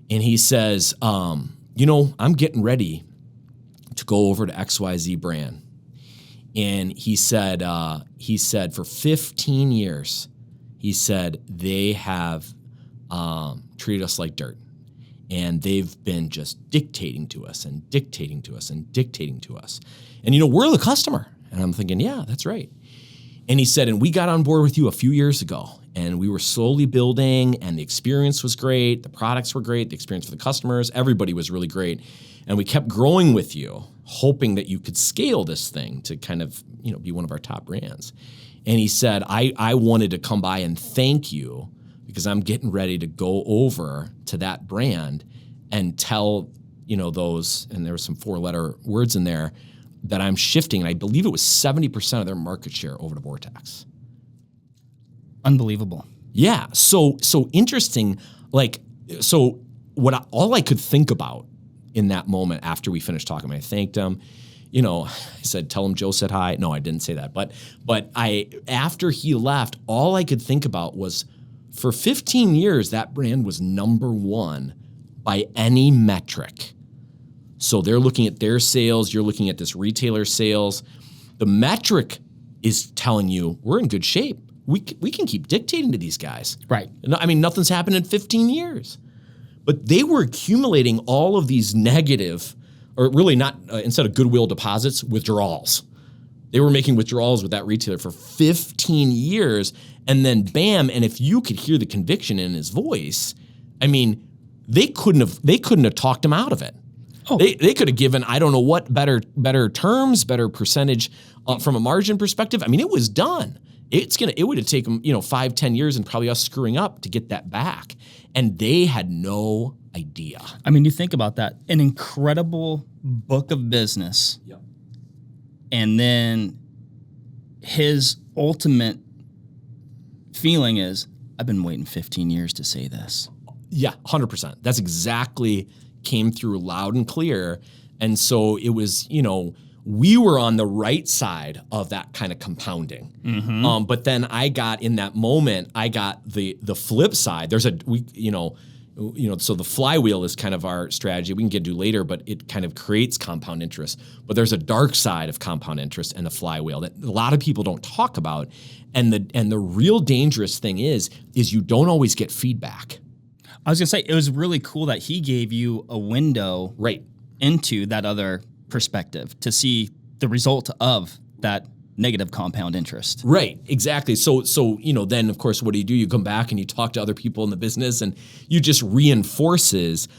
And he says, I'm getting ready to go over to XYZ brand. And he said, for 15 years, he said, they have treated us like dirt. And they've been just dictating to us and dictating to us and dictating to us. And, we're the customer. And I'm thinking, yeah, that's right. And he said, and we got on board with you a few years ago, and we were slowly building, and the experience was great. The products were great. The experience for the customers, everybody was really great. And we kept growing with you, hoping that you could scale this thing to kind of, be one of our top brands. And he said, I wanted to come by and thank you because I'm getting ready to go over to that brand and tell, those, and there were some 4-letter words in there, that I'm shifting, and I believe it was 70% of their market share over to Vortex. Unbelievable. Yeah. So interesting. All I could think about in that moment after we finished talking, I thanked him. I said, tell him Joe said hi. No, I didn't say that. But after he left, all I could think about was, for 15 years, that brand was number one by any metric. So they're looking at their sales. You're looking at this retailer sales. The metric is telling you we're in good shape. We can keep dictating to these guys. Right. I mean, nothing's happened in 15 years. But they were accumulating all of these negative, or really not, instead of goodwill deposits, withdrawals. They were making withdrawals with that retailer for 15 years, and then bam, and if you could hear the conviction in his voice, I mean, they couldn't have talked him out of it. Oh. They could have given, I don't know what, better terms, better percentage from a margin perspective. I mean, it was done. It would have taken 5-10 years and probably us screwing up to get that back, and they had no idea. I mean, you think about that, an incredible book of business. Yep. And then his ultimate feeling is, I've been waiting 15 years to say this. Yeah, 100%. That's exactly came through loud and clear. And so it was, we were on the right side of that kind of compounding. Mm-hmm. But then I got in that moment, I got the flip side. There's so the flywheel is kind of our strategy. We can get to later, but it kind of creates compound interest. But there's a dark side of compound interest and the flywheel that a lot of people don't talk about. And the real dangerous thing is you don't always get feedback. I was gonna say, it was really cool that he gave you a window into that other perspective to see the result of that negative compound interest. Right, exactly. So then of course, what do? You come back and you talk to other people in the business, and you just reinforces,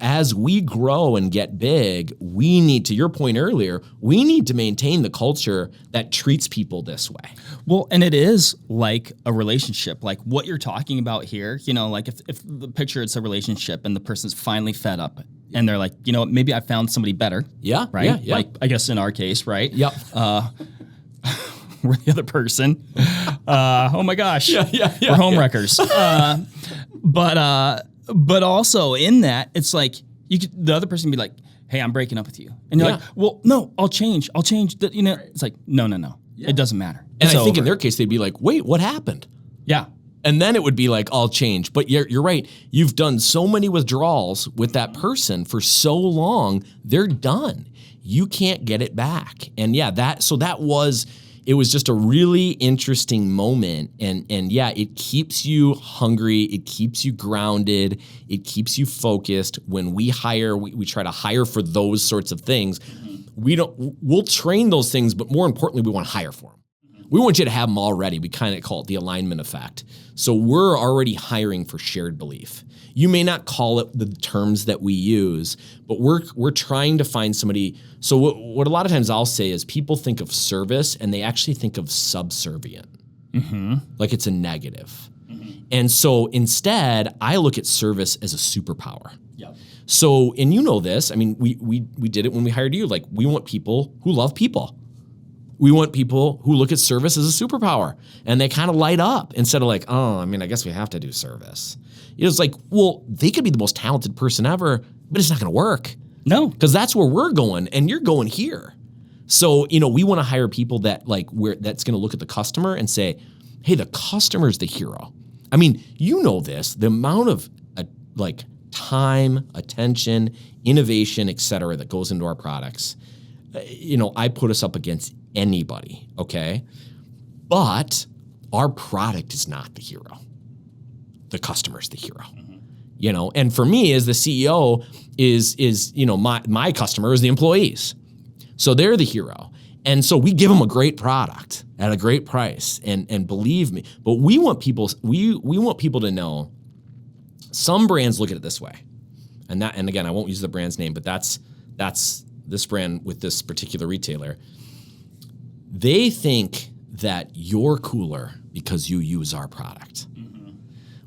as we grow and get big, we need, to your point earlier, we need to maintain the culture that treats people this way. Well, and it is like a relationship, like what you're talking about here, like if the picture, it's a relationship and the person's finally fed up and they're like, maybe I found somebody better. Yeah. Right. Yeah. Like, I guess in our case, right? Yep. We're the other person. Oh my gosh. Yeah. We're home wreckers. But also in that, it's like the other person can be like, hey, I'm breaking up with you. And you're like, well, no, I'll change. It's like, no. Yeah. It doesn't matter. And I think in their case, they'd be like, wait, what happened? Yeah. And then it would be like, I'll change. But you're right. You've done so many withdrawals with that person for so long, they're done. You can't get it back. And it was just a really interesting moment. And it keeps you hungry. It keeps you grounded. It keeps you focused. When we hire, we try to hire for those sorts of things. We'll train those things, but more importantly, we want to hire for them. We want you to have them already. We kind of call it the alignment effect. So we're already hiring for shared belief. You may not call it the terms that we use, but we're trying to find somebody. So what a lot of times I'll say is people think of service and they actually think of subservient, like it's a negative. Mm-hmm. And so instead, I look at service as a superpower. Yep. So, and you know this, I mean, we did it when we hired you. Like, we want people who love people. We want people who look at service as a superpower, and they kind of light up instead of like, I guess we have to do service. It's like, well, they could be the most talented person ever, but it's not going to work. No. Because that's where we're going, and you're going here. So, we want to hire people that that's going to look at the customer and say, hey, the customer's the hero. I mean, this, the amount of time, attention, innovation, et cetera, that goes into our products. I put us up against anybody, okay? But our product is not the hero. The customer's the hero. Mm-hmm. And for me as the CEO is my customer is the employees. So they're the hero. And so we give them a great product at a great price. And believe me, but we want people to know, some brands look at it this way. And again, I won't use the brand's name, but that's this brand with this particular retailer. They think that you're cooler because you use our product. Mm-hmm.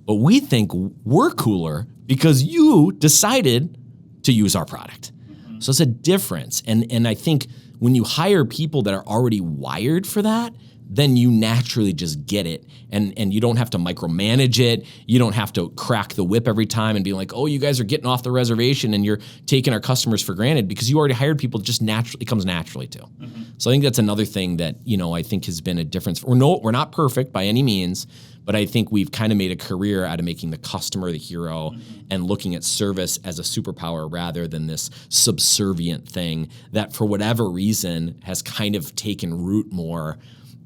But we think we're cooler because you decided to use our product. Mm-hmm. So it's a difference. And I think when you hire people that are already wired for that, then you naturally just get it. And you don't have to micromanage it. You don't have to crack the whip every time and be like, oh, you guys are getting off the reservation and you're taking our customers for granted, because you already hired people. It comes naturally to. Mm-hmm. So I think that's another thing that, I think has been a difference. We're not perfect by any means, but I think we've kind of made a career out of making the customer the hero, and looking at service as a superpower rather than this subservient thing that for whatever reason has kind of taken root more,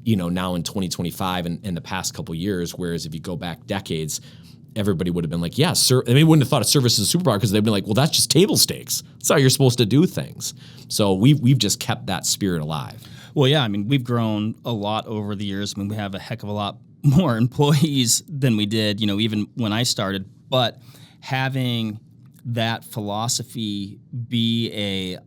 now in 2025 and in the past couple of years, whereas if you go back decades, everybody would have been like, yeah, sir. They wouldn't have thought of service as a superpower because they'd been like, well, that's just table stakes. That's how you're supposed to do things. So we've just kept that spirit alive. Well, yeah, I mean, we've grown a lot over the years. I mean, we have a heck of a lot more employees than we did, even when I started. But having that philosophy be a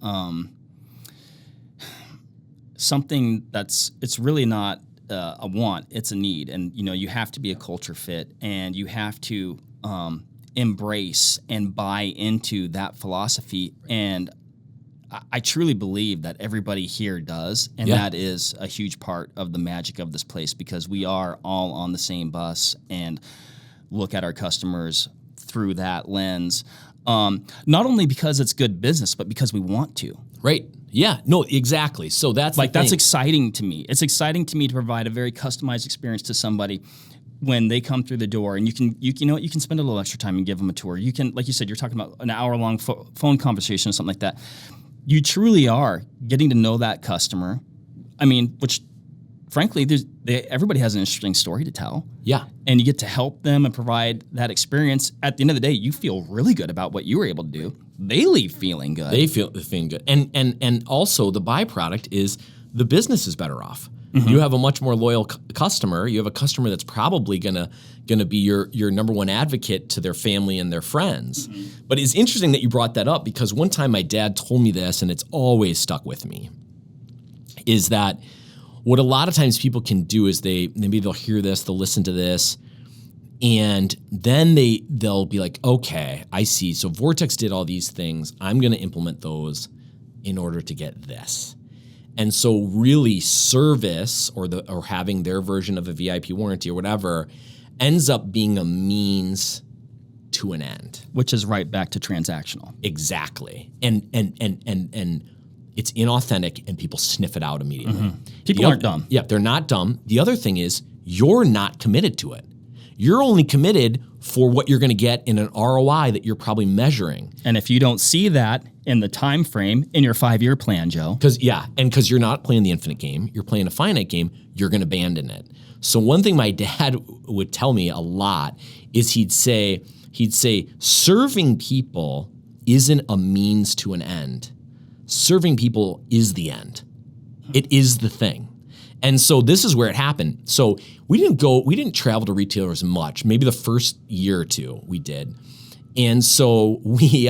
something it's really not a want, it's a need. And, you have to be a culture fit, and you have to embrace and buy into that philosophy. And I truly believe that everybody here does, and that is a huge part of the magic of this place, because we are all on the same bus and look at our customers through that lens, not only because it's good business, but because we want to. Right. Yeah. No, exactly. So that's that's exciting to me. It's exciting to me to provide a very customized experience to somebody when they come through the door, and you can spend a little extra time and give them a tour. You can, like you said, you're talking about an hour-long phone conversation or something like that. You truly are getting to know that customer. I mean, which, frankly, everybody has an interesting story to tell. Yeah. And you get to help them and provide that experience. At the end of the day, you feel really good about what you were able to do. They leave feeling good. They feel feeling good. And also the byproduct is the business is better off. Mm-hmm. You have a much more loyal customer. You have a customer that's probably gonna be your number one advocate to their family and their friends. Mm-hmm. But it's interesting that you brought that up, because one time my dad told me this, and it's always stuck with me, is that what a lot of times people can do is maybe they'll hear this, they'll listen to this, and then they'll be like, okay, I see. So Vortex did all these things. I'm going to implement those in order to get this. And so really service or having their version of a VIP warranty or whatever ends up being a means to an end. Which is right back to transactional. Exactly. And it's inauthentic, and people sniff it out immediately. Mm-hmm. People aren't dumb. Yeah, they're not dumb. The other thing is you're not committed to it. You're only committed for what you're going to get in an ROI that you're probably measuring. And if you don't see that in the time frame in your 5-year plan, Joe. Because you're not playing the infinite game, you're playing a finite game, you're going to abandon it. So one thing my dad would tell me a lot is he'd say, serving people isn't a means to an end. Serving people is the end. It is the thing. And so this is where it happened. So we didn't travel to retailers much. Maybe the first year or two we did. And so we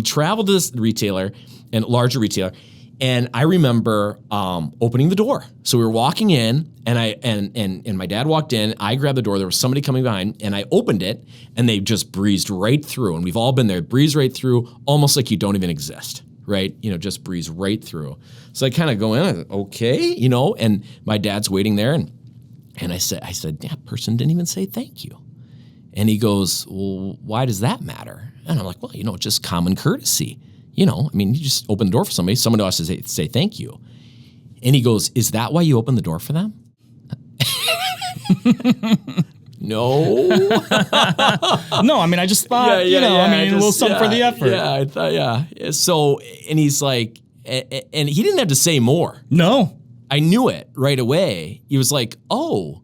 traveled to this retailer, and larger retailer, and I remember opening the door. So we were walking in, and my dad walked in, I grabbed the door, there was somebody coming behind, and I opened it, and they just breezed right through. And we've all been there, breeze right through, almost like you don't even exist. Right? Just breeze right through. So I kind of go in, okay, and my dad's waiting there. And I said, that person didn't even say thank you. And he goes, well, why does that matter? And I'm like, well, just common courtesy. You just open the door for somebody. Someone else has to say thank you. And he goes, is that why you opened the door for them? No. No, I mean, I just thought, a little something for the effort. Yeah, I thought, So, and he's like, and he didn't have to say more. No. I knew it right away. He was like, oh,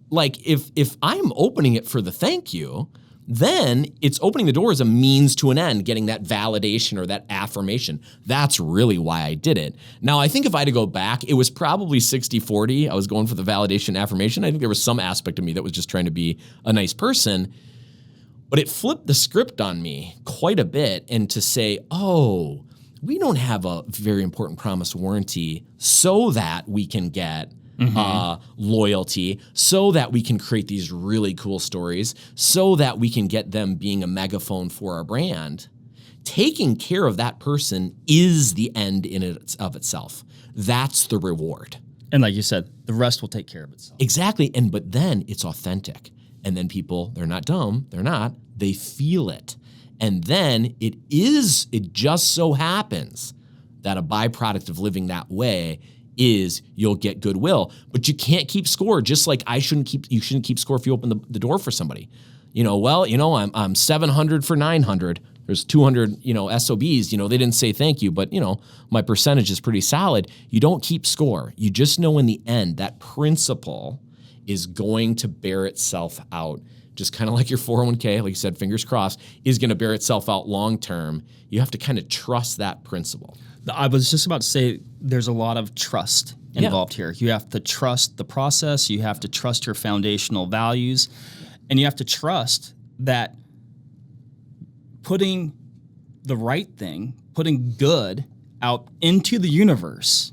like if I'm opening it for the thank you, then it's opening the door as a means to an end, getting that validation or that affirmation. That's really why I did it. Now, I think if I had to go back, it was probably 60-40. I was going for the validation affirmation. I think there was some aspect of me that was just trying to be a nice person. But it flipped the script on me quite a bit, and to say, oh, we don't have a very important promise warranty so that we can get loyalty, so that we can create these really cool stories, so that we can get them being a megaphone for our brand. Taking care of that person is the end in it of itself. That's the reward. And like you said, the rest will take care of itself. Exactly. But then it's authentic. And then people, they're not dumb. They're not. They feel it. And then it just so happens that a byproduct of living that way is you'll get goodwill. But you can't keep score, just like you shouldn't keep score if you open the door for somebody. I'm 700 for 900. There's 200, SOBs, they didn't say thank you, but, my percentage is pretty solid. You don't keep score. You just know in the end that principle is going to bear itself out just kind of like your 401k, like you said, fingers crossed, is going to bear itself out long term. You have to kind of trust that principle. I was just about to say there's a lot of trust involved here. You have to trust the process. You have to trust your foundational values. And you have to trust that putting the right thing, putting good out into the universe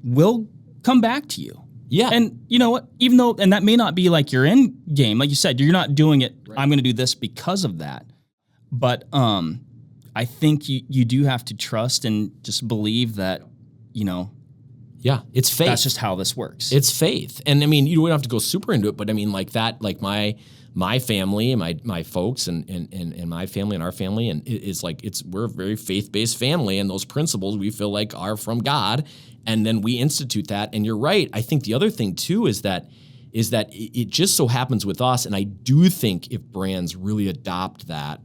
will come back to you. Yeah. And you know what? Even though, and that may not be like your end game, like you said, you're not doing it, I'm going to do this because of that. But I think you do have to trust and just believe that, Yeah, it's faith. That's just how this works. It's faith. And I mean, you don't have to go super into it, but I mean, like that, like my family and my folks and my family and our family, and it's like we're a very faith-based family, and those principles we feel like are from God, and then we institute that. And you're right. I think the other thing too is that it just so happens with us, and I do think if brands really adopt that,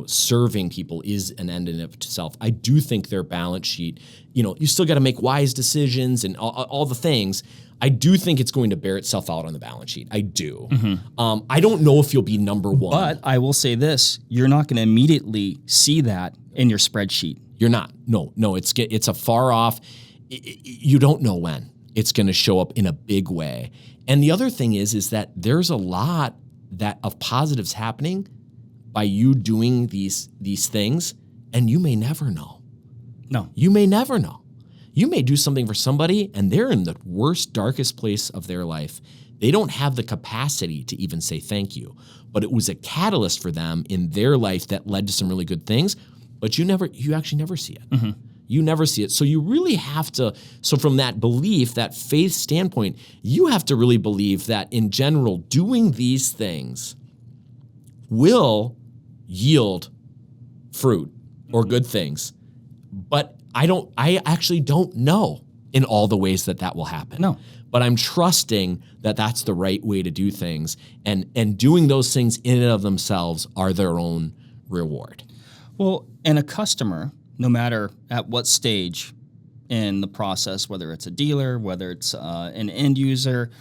serving people is an end in itself. I do think their balance sheet, you still got to make wise decisions and all the things. I do think it's going to bear itself out on the balance sheet. I do. Mm-hmm. I don't know if you'll be number one. But I will say this, you're not going to immediately see that in your spreadsheet. You're not. No, it's a far off. You don't know when it's going to show up in a big way. And the other thing is that there's a lot of positives happening by you doing these things, and you may never know. No. You may never know. You may do something for somebody, and they're in the worst, darkest place of their life. They don't have the capacity to even say thank you, but it was a catalyst for them in their life that led to some really good things, but you actually never see it. Mm-hmm. You never see it. So you really have to, so from that belief, that faith standpoint, you have to really believe that in general, doing these things will yield fruit or good things. But I actually don't know in all the ways that will happen. No. But I'm trusting that that's the right way to do things. And doing those things in and of themselves are their own reward. Well, and a customer, no matter at what stage in the process, whether it's a dealer, whether it's an end user,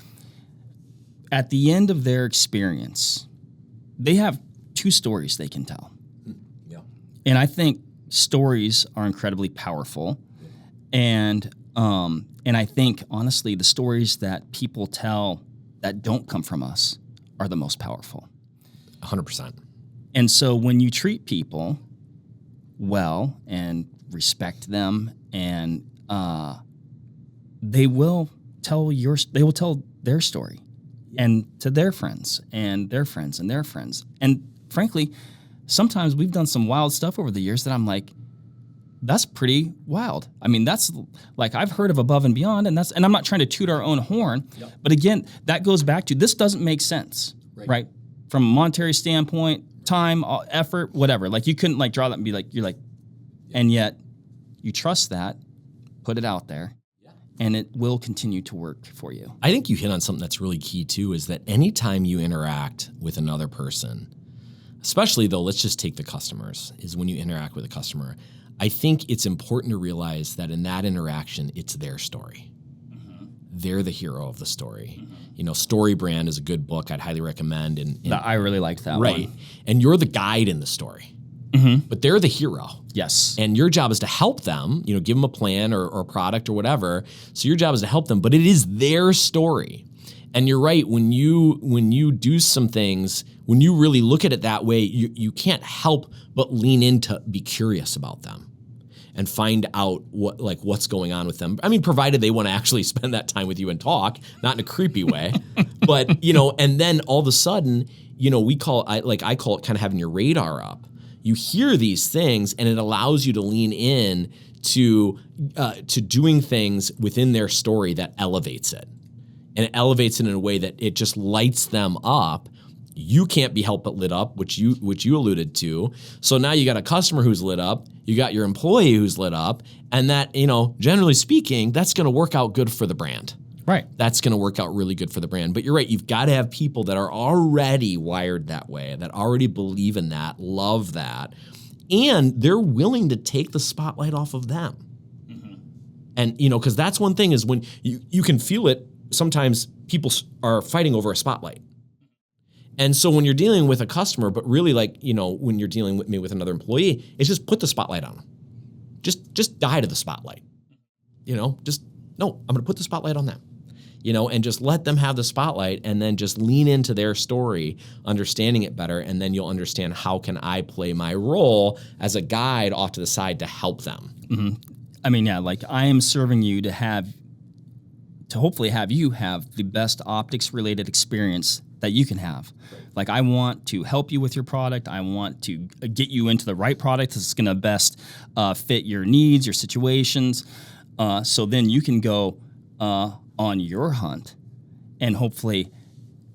at the end of their experience, they have two stories they can tell. Yeah. And I think stories are incredibly powerful. And I think, honestly, the stories that people tell that don't come from us are the most powerful. 100%. And so when you treat people well and respect them, and they will tell their story, and to their friends and their friends and their friends. And frankly, sometimes we've done some wild stuff over the years that I'm like, that's pretty wild. I mean, that's like, I've heard of above and beyond, and I'm not trying to toot our own horn, but again, that goes back to, this doesn't make sense, right? From a monetary standpoint, time, effort, whatever. Like, you couldn't like draw that and be like, you're like, and yet you trust that, put it out there, and it will continue to work for you. I think you hit on something that's really key too, is that anytime you interact with another person, especially though, let's just take the customers, is when you interact with a customer, I think it's important to realize that in that interaction, it's their story. Mm-hmm. They're the hero of the story. Mm-hmm. Story Brand is a good book I'd highly recommend. And I really liked that one. Right. And you're the guide in the story. Mm-hmm. But they're the hero. Yes. And your job is to help them, give them a plan or a product or whatever. So your job is to help them, but it is their story. And you're right, when you do some things, when you really look at it that way, you can't help but lean in to be curious about them and find out what's going on with them. I mean, provided they want to actually spend that time with you and talk, not in a creepy way. But, and then all of a sudden, I call it kind of having your radar up. You hear these things, and it allows you to lean in to doing things within their story that elevates it. And it elevates it in a way that it just lights them up. You can't be helped but lit up, which you alluded to. So now you got a customer who's lit up, you got your employee who's lit up, and that, generally speaking, that's going to work out good for the brand. Right. That's going to work out really good for the brand. But you're right, you've got to have people that are already wired that way, that already believe in that, love that, and they're willing to take the spotlight off of them. Mm-hmm. And, because that's one thing is when you can feel it, sometimes people are fighting over a spotlight. And so when you're dealing with a customer, but really like, when you're dealing with me with another employee, it's just put the spotlight on them. Just die to the spotlight. No, I'm going to put the spotlight on them. And just let them have the spotlight and then just lean into their story, understanding it better. And then you'll understand how can I play my role as a guide off to the side to help them. Mm-hmm. I mean, yeah, like I am serving you to hopefully have you have the best optics related experience that you can have. Right. Like I want to help you with your product. I want to get you into the right product that's going to best fit your needs, your situations. So then you can go on your hunt and hopefully,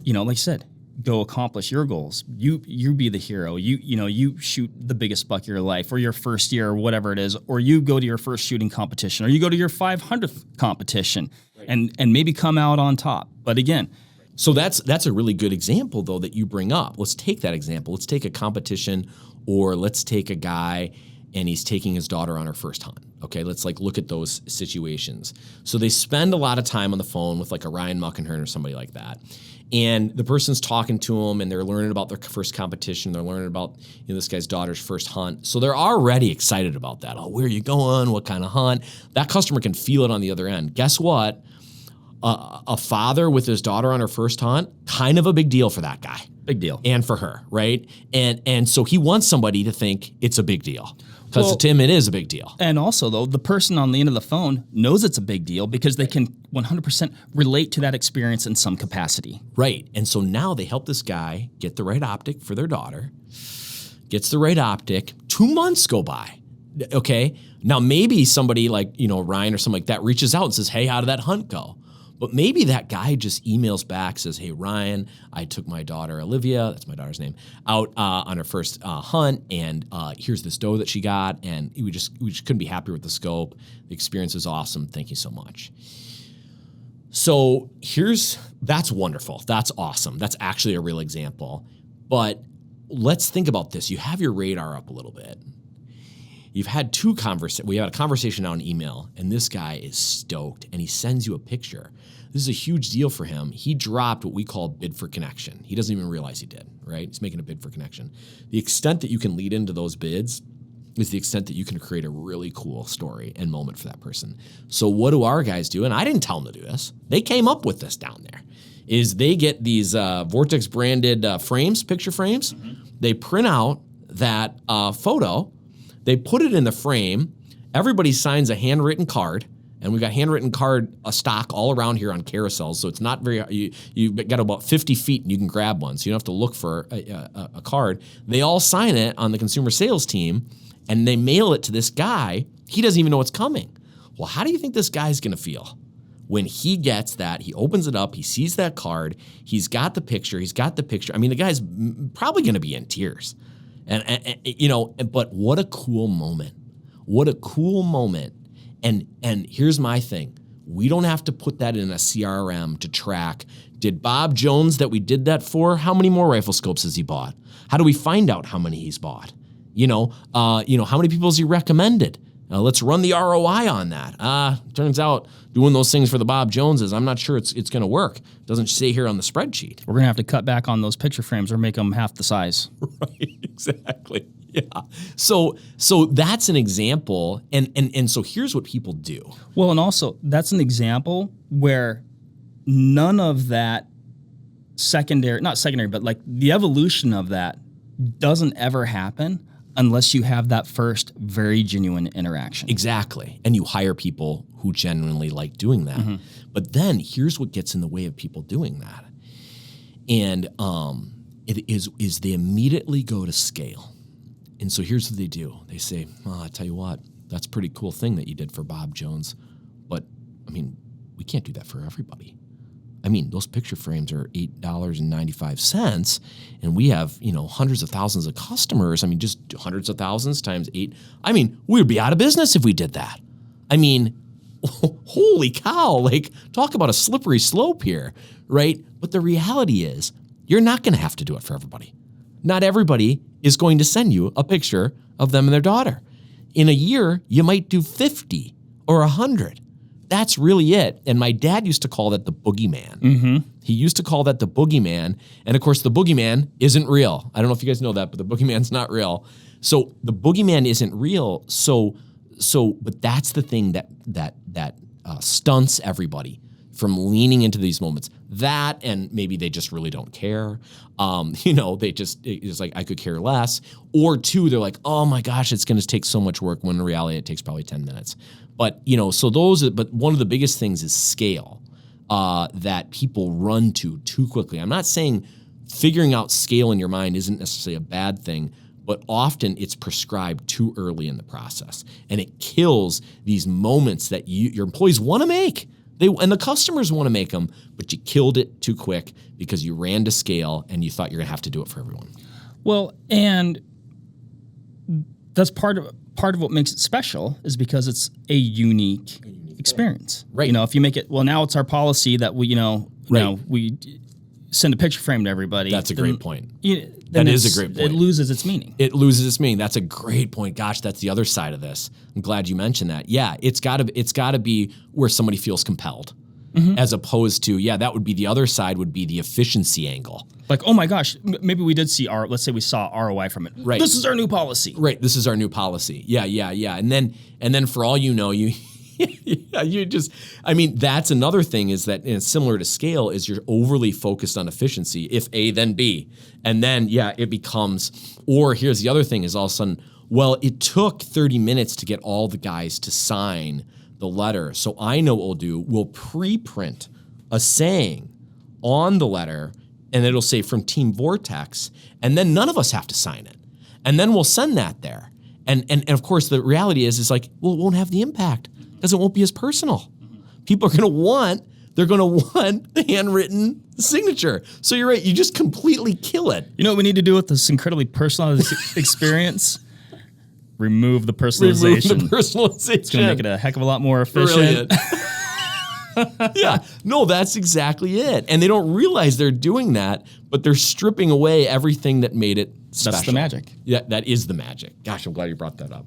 like I said, go accomplish your goals. You be the hero. You shoot the biggest buck of your life or your first year or whatever it is, or you go to your first shooting competition or you go to your 500th competition and maybe come out on top. But again, so that's a really good example, though, that you bring up. Let's take that example. Let's take a competition, or let's take a guy and he's taking his daughter on her first hunt. Okay, let's look at those situations. So they spend a lot of time on the phone with like a Ryan Muckenhern or somebody like that. And the person's talking to them and they're learning about their first competition. They're learning about this guy's daughter's first hunt. So they're already excited about that. Oh, where are you going? What kind of hunt? That customer can feel it on the other end. Guess what? A father with his daughter on her first hunt, kind of a big deal for that guy. Big deal. And for her, right? And so he wants somebody to think it's a big deal. Because to him, it is a big deal. And also, though, the person on the end of the phone knows it's a big deal because they can 100% relate to that experience in some capacity. Right. And so now they help this guy get the right optic for their daughter, gets the right optic. 2 months go by. Okay. Now, maybe somebody like, Ryan or something like that reaches out and says, hey, how did that hunt go? But maybe that guy just emails back, says, hey, Ryan, I took my daughter, Olivia, that's my daughter's name, out on her first hunt, and here's this doe that she got, and we just couldn't be happier with the scope. The experience is awesome. Thank you so much. So that's wonderful. That's awesome. That's actually a real example. But let's think about this. You have your radar up a little bit. You've had we had a conversation on email, and this guy is stoked, and he sends you a picture. This is a huge deal for him. He dropped what we call bid for connection. He doesn't even realize he did, right? He's making a bid for connection. The extent that you can lead into those bids is the extent that you can create a really cool story and moment for that person. So what do our guys do? And I didn't tell them to do this. They came up with this down there, is they get these Vortex branded frames, picture frames. Mm-hmm. They print out that photo. They put it in the frame. Everybody signs a handwritten card, and we've got handwritten card stock all around here on carousels. So it's not very. You've got about 50 feet, and you can grab one. So you don't have to look for a card. They all sign it on the consumer sales team, and they mail it to this guy. He doesn't even know what's coming. Well, how do you think this guy's going to feel when he gets that? He opens it up. He sees that card. He's got the picture. I mean, the guy's probably going to be in tears. But what a cool moment. What a cool moment. And here's my thing. We don't have to put that in a CRM to track. Did Bob Jones that we did that for, how many more rifle scopes has he bought? How do we find out how many he's bought? How many people has he recommended? Let's run the ROI on that. Turns out doing those things for the Bob Joneses, I'm not sure it's going to work. Doesn't say here on the spreadsheet. We're going to have to cut back on those picture frames or make them half the size. Right, exactly. Yeah. So that's an example. And so here's what people do. Well, and also that's an example where none of that not secondary, but like the evolution of that doesn't ever happen unless you have that first very genuine interaction. Exactly. And you hire people who genuinely like doing that. Mm-hmm. But then here's what gets in the way of people doing that. And it is they immediately go to scale. And so here's what they do. They say, I tell you what, that's a pretty cool thing that you did for Bob Jones. But, we can't do that for everybody. Those picture frames are $8.95, and we have, hundreds of thousands of customers. Just hundreds of thousands times 8. We'd be out of business if we did that. Holy cow, talk about a slippery slope here, right? But the reality is, you're not going to have to do it for everybody. Not everybody is going to send you a picture of them and their daughter. In a year, you might do 50 or 100. that's really it. And my dad used to call that the boogeyman. Mm-hmm. He used to call that the boogeyman. And of course, the boogeyman isn't real. I don't know if you guys know that, but the boogeyman's not real. So the boogeyman isn't real. But that's the thing that stunts everybody from leaning into these moments. That, and maybe they just really don't care. It's like, I could care less. Or two, they're like, oh my gosh, it's going to take so much work, when in reality it takes probably 10 minutes. But, but one of the biggest things is scale, that people run to too quickly. I'm not saying figuring out scale in your mind isn't necessarily a bad thing, but often it's prescribed too early in the process, and it kills these moments that your employees want to make. And the customers want to make them, but you killed it too quick because you ran to scale and you thought you're going to have to do it for everyone. Well, and that's part of what makes it special, is because it's a unique experience. Right. If you make it, well, now it's our policy that we, Right. we send a picture frame to everybody. That's a great point. That is a great point. It loses its meaning. It loses its meaning. That's a great point. Gosh, that's the other side of this. I'm glad you mentioned that. Yeah, it's got to be where somebody feels compelled, as opposed to, that would be the other side, would be the efficiency angle. Like, oh my gosh, maybe we did see let's say we saw ROI from it. Right. This is our new policy. Right. This is our new policy. Yeah. And then for all you know, that's another thing, is that, and it's similar to scale, is you're overly focused on efficiency. If A, then B. And then, it becomes, or here's the other thing, is all of a sudden, well, it took 30 minutes to get all the guys to sign the letter. So I know what we'll pre-print a saying on the letter, and it'll say from Team Vortex, and then none of us have to sign it. And then we'll send that there. And of course, the reality is like, well, it won't have the impact, because it won't be as personal. People are going to want the handwritten signature. So you're right. You just completely kill it. You know what we need to do with this incredibly personalized experience? Remove the personalization. It's going to make it a heck of a lot more efficient. Yeah. No, that's exactly it. And they don't realize they're doing that, but they're stripping away everything that made it special. That's the magic. Yeah, that is the magic. Gosh, I'm glad you brought that up.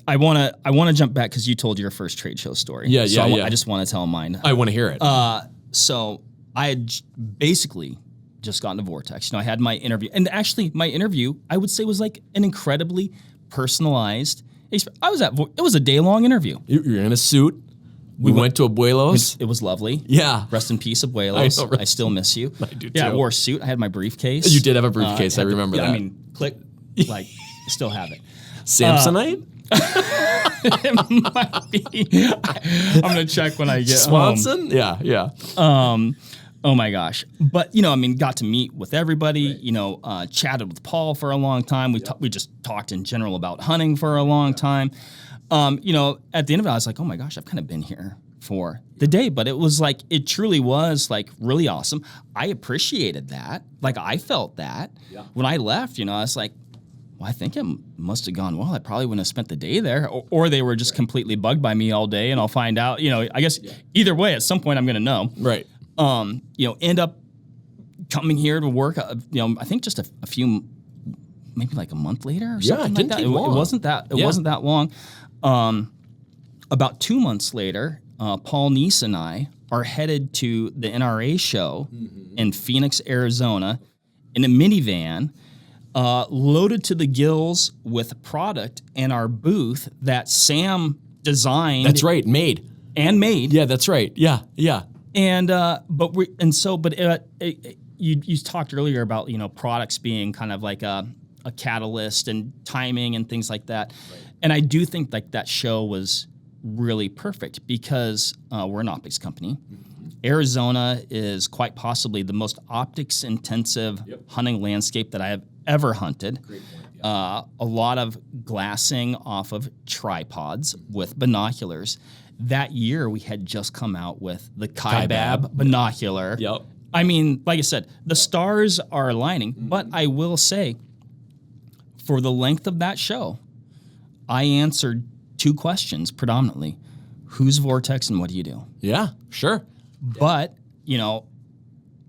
I want to jump back, because you told your first trade show story. Yeah. I just want to tell mine. I want to hear it. So I had basically just gotten to Vortex. I had my interview, and actually my interview, I would say, was like an incredibly personalized. It was a day-long interview. You're in a suit. We went to Abuelos. It was lovely. Yeah. Rest in peace, Abuelos. I still miss you. I do too. Yeah, I wore a suit. I had my briefcase. You did have a briefcase. I remember that. I mean, click, like, still have it. Samsonite? It might be. I'm going to check when I get Swanson? home. Yeah. Oh my gosh. But, got to meet with everybody, chatted with Paul for a long time. We just talked in general about hunting for a long time. At the end of it, I was like, oh my gosh, I've kind of been here for the day. But it was like, it truly was like really awesome. I appreciated that. Like, I felt that. Yeah. When I left, I was like, well, I think it must have gone well. I probably wouldn't have spent the day there. Or they were just completely bugged by me all day, and I'll find out. I guess either way, at some point I'm going to know. Right. End up coming here to work, I think just a few, maybe like a month later or something like that. It wasn't that long. About 2 months later, Paul Neese and I are headed to the NRA show in Phoenix, Arizona, in a minivan, loaded to the gills with product and our booth that Sam designed. That's right, made. Yeah, that's right. Yeah. And you talked earlier about products being kind of like a catalyst and timing and things like that, right. And I do think like that show was really perfect because we're an optics company. Mm-hmm. Arizona is quite possibly the most optics intensive hunting landscape that I have ever hunted. Great point. Yeah. A lot of glassing off of tripods with binoculars. That year, we had just come out with the Kaibab binocular. Yep. I mean, like I said, the stars are aligning, but I will say, for the length of that show, I answered two questions predominantly. Who's Vortex and what do you do? Yeah, sure. But,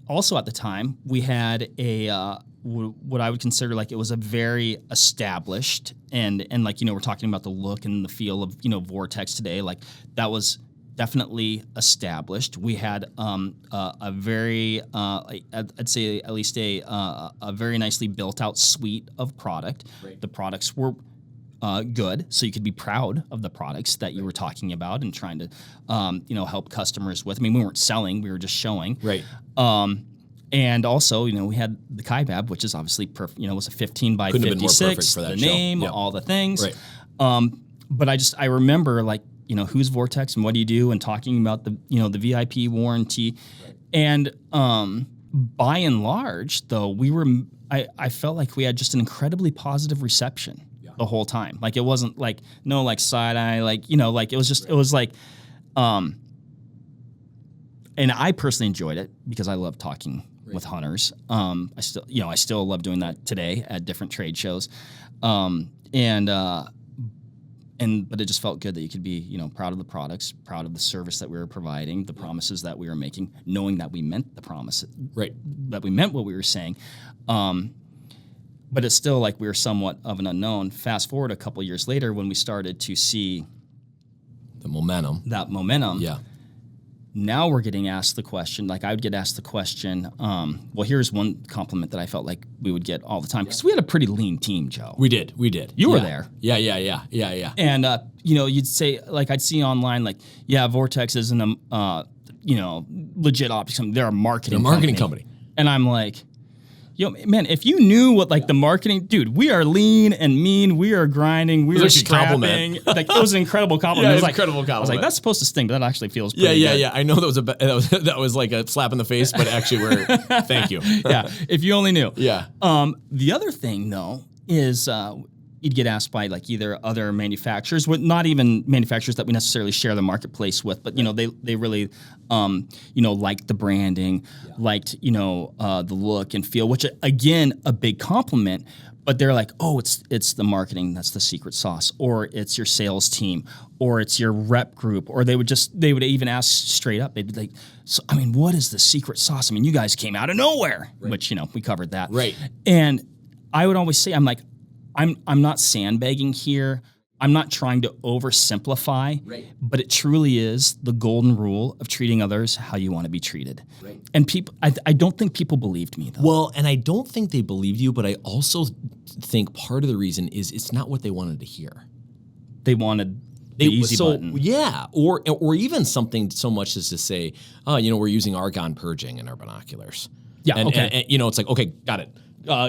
also at the time, we had a what I would consider like it was a very established and like, we're talking about the look and the feel of, Vortex today. Like that was definitely established. We had a very, I'd say at least a very nicely built out suite of product. Right. The products were good, so you could be proud of the products that you were talking about and trying to, help customers with. I mean, we weren't selling; we were just showing. Right. And also, we had the Kaibab, which is obviously was a 15 by Couldn't have been more 56, perfect for that the show. name, Yep. all the things. Right. But I remember who's Vortex and what do you do, and talking about the VIP warranty, Right. and by and large, though, I felt like we had just an incredibly positive reception the whole time. Like it wasn't like no like side eye, it was just it was like, and I personally enjoyed it because I love talking with hunters. I still love doing that today at different trade shows, but it just felt good that you could be, proud of the products, proud of the service that we were providing, the promises that we were making, knowing that we meant the promises, Right. that we meant what we were saying. But it's still like we were somewhat of an unknown. Fast forward a couple years later when we started to see The momentum. that momentum. Yeah. Now we're getting asked the question, like I would get asked the question, well, here's one compliment that I felt like we would get all the time, because we had a pretty lean team, Joe. We did. You were Yeah. there. Yeah. And, you'd say, like I'd see online, like, yeah, Vortex isn't a, legit optics company. They're a marketing company. And I'm like, yo, man, if you knew what the marketing, dude, we are lean and mean. We are grinding. We are scrapping. Like it was an incredible compliment. Yeah, It was an incredible compliment. I was like, that's supposed to sting, but that actually feels pretty good. Yeah. I know that was like a slap in the face, but actually thank you. Yeah, if you only knew. Yeah. The other thing though is you'd get asked by like either other manufacturers, not even manufacturers that we necessarily share the marketplace with, but they really liked the branding, liked the look and feel, which again a big compliment. But they're like, oh, it's the marketing that's the secret sauce, or it's your sales team, or it's your rep group, or they would even ask straight up. They'd be like, so I mean, what is the secret sauce? I mean, you guys came out of nowhere, which we covered that, Right? And I would always say, I'm like, I'm not sandbagging here. I'm not trying to oversimplify, but it truly is the golden rule of treating others how you want to be treated. Right. And people, I don't think people believed me though. Well, and I don't think they believed you, but I also think part of the reason is it's not what they wanted to hear. They wanted the easy button. Yeah, or even something so much as to say, we're using argon purging in our binoculars. Yeah, and, okay. And it's like, okay, got it.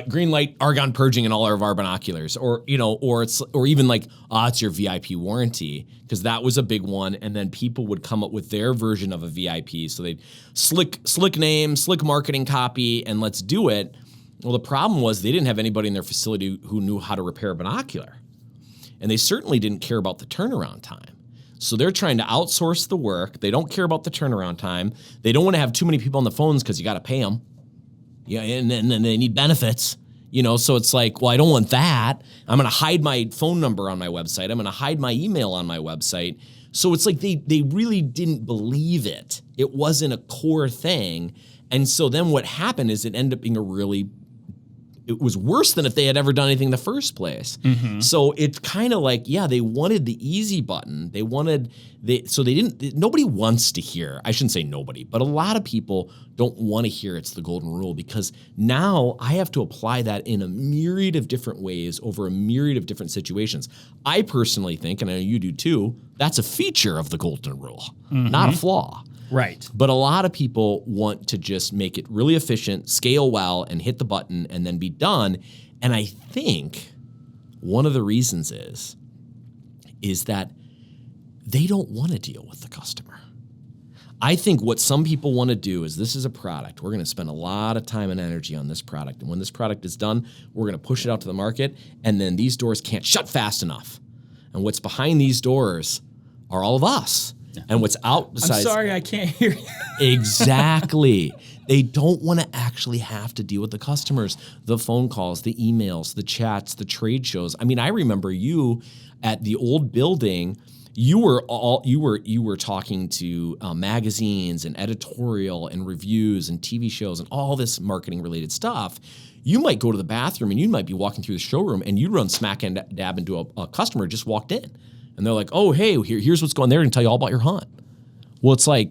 Green light, argon purging in all of our binoculars, or even like, it's your VIP warranty, because that was a big one. And then people would come up with their version of a VIP, so they'd slick name, slick marketing copy, and let's do it. Well, the problem was they didn't have anybody in their facility who knew how to repair a binocular, and they certainly didn't care about the turnaround time. So they're trying to outsource the work. They don't care about the turnaround time. They don't want to have too many people on the phones because you got to pay them. Yeah, and then they need benefits, so it's like, well, I don't want that. I'm going to hide my phone number on my website. I'm going to hide my email on my website. So it's like they really didn't believe it. It wasn't a core thing. And so then what happened is it ended up being it was worse than if they had ever done anything in the first place. Mm-hmm. So it's kind of like, they wanted the easy button. Nobody wants to hear, I shouldn't say nobody, but a lot of people don't want to hear it's the golden rule, because now I have to apply that in a myriad of different ways over a myriad of different situations. I personally think, and I know you do too, that's a feature of the golden rule, not a flaw. Right. But a lot of people want to just make it really efficient, scale well, and hit the button and then be done. And I think one of the reasons is that they don't want to deal with the customer. I think what some people want to do is, this is a product. We're going to spend a lot of time and energy on this product. And when this product is done, we're going to push it out to the market. And then these doors can't shut fast enough. And what's behind these doors are all of us. And what's out besides... I'm sorry, I can't hear you. Exactly. They don't want to actually have to deal with the customers, the phone calls, the emails, the chats, the trade shows. I mean, I remember you at the old building. You were talking to magazines and editorial and reviews and TV shows and all this marketing related stuff. You might go to the bathroom and you might be walking through the showroom and you'd run smack and dab into a customer who just walked in. And they're like, oh, hey, here's what's going on. They're going to tell you all about your hunt. Well, it's like,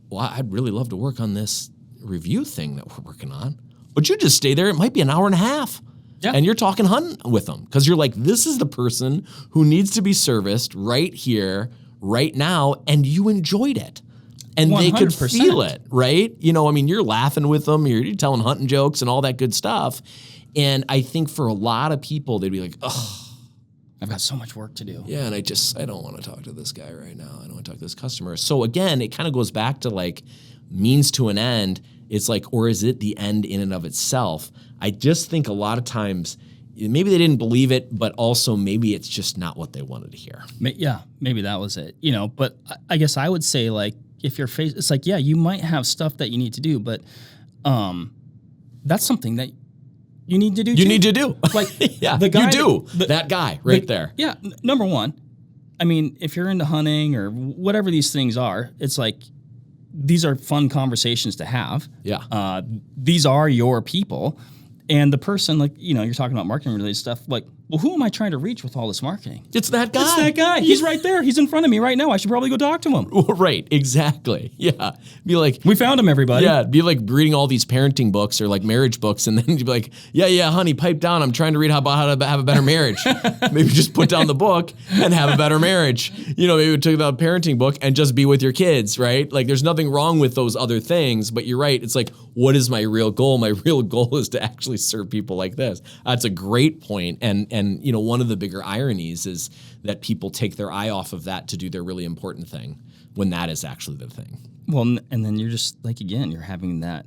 well, I'd really love to work on this review thing that we're working on. But you just stay there. It might be an hour and a half. Yeah. And you're talking hunting with them because you're like, this is the person who needs to be serviced right here, right now. And you enjoyed it. And 100%. They could feel it, right? You know, I mean, you're laughing with them. You're telling hunting jokes and all that good stuff. And I think for a lot of people, they'd be like, oh, I've got so much work to do. Yeah, and I don't want to talk to this guy right now. I don't want to talk to this customer. So again, it kind of goes back to like means to an end. It's like, or is it the end in and of itself? I just think a lot of times maybe they didn't believe it, but also maybe it's just not what they wanted to hear. Yeah, maybe that was it. You know, but I guess I would say like if you're it's like, yeah, you might have stuff that you need to do, but that's something that you need to do. You need to do. Like, yeah, the guy you do. That guy right there. Yeah. Number one, I mean, if you're into hunting or whatever these things are, it's like, these are fun conversations to have. Yeah. These are your people. And the person, like, you know, you're talking about marketing related stuff, like, well, who am I trying to reach with all this marketing? It's that guy. It's that guy. He's right there. He's in front of me right now. I should probably go talk to him. Right. Exactly. Yeah. Be like, we found him, everybody. Yeah. Be like reading all these parenting books or like marriage books. And then you'd be like, yeah, honey, pipe down. I'm trying to read about how to have a better marriage. Maybe just put down the book and have a better marriage. You know, maybe take the parenting book and just be with your kids, right? Like there's nothing wrong with those other things, but you're right. It's like, what is my real goal? My real goal is to actually serve people like this. That's a great point. And you know, one of the bigger ironies is that people take their eye off of that to do their really important thing when that is actually the thing. Well, and then you're just like, again, you're having that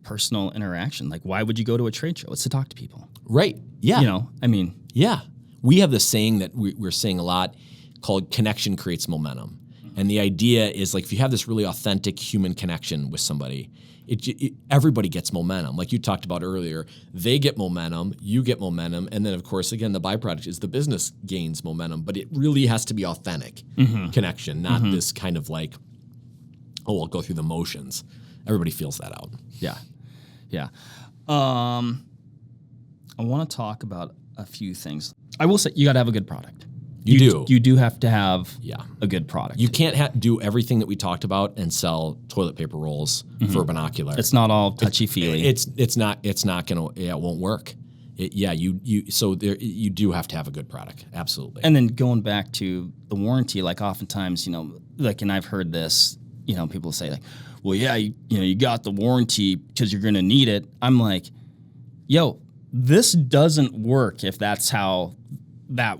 personal interaction. Like, why would you go to a trade show? It's to talk to people. Right. Yeah. You know, I mean. Yeah. We have this saying that we're saying a lot called connection creates momentum. And the idea is like, if you have this really authentic human connection with somebody, everybody gets momentum. Like you talked about earlier, they get momentum, you get momentum, and then of course, again, the byproduct is the business gains momentum, but it really has to be authentic connection, not this kind of like, oh, I'll go through the motions. Everybody feels that out. Yeah. Yeah. I want to talk about a few things. I will say you got to have a good product. You do have to have a good product. You can't do everything that we talked about and sell toilet paper rolls for a binocular. It's not all touchy-feely. It's not gonna. Yeah, it won't work. You do have to have a good product. Absolutely. And then going back to the warranty, like oftentimes, you know, like, and I've heard this, you know, people say like, well, yeah, you got the warranty because you're gonna need it. I'm like, yo, this doesn't work if that's how that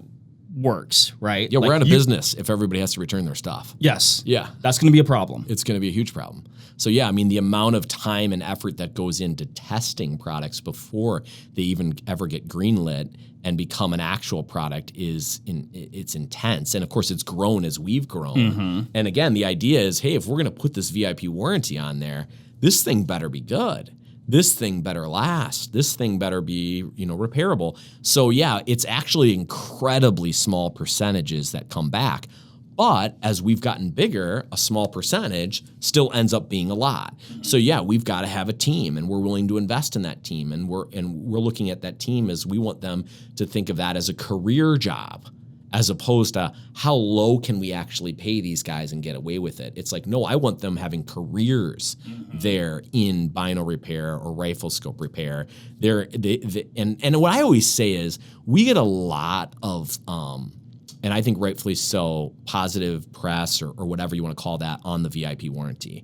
works, right? Yeah, we're out of business if everybody has to return their stuff. Yes. Yeah. That's going to be a problem. It's going to be a huge problem. So yeah, I mean, the amount of time and effort that goes into testing products before they even ever get greenlit and become an actual product it's intense. And of course, it's grown as we've grown. And again, the idea is, hey, if we're going to put this VIP warranty on there, this thing better be good. This thing better last. This thing better be, repairable. So yeah, it's actually incredibly small percentages that come back. But as we've gotten bigger, a small percentage still ends up being a lot. So yeah, we've got to have a team, and we're willing to invest in that team, and we're looking at that team as we want them to think of that as a career job, as opposed to how low can we actually pay these guys and get away with it. It's like, no, I want them having careers there in bino repair or rifle scope repair. And what I always say is we get a lot of, and I think rightfully so, positive press or whatever you want to call that on the VIP warranty.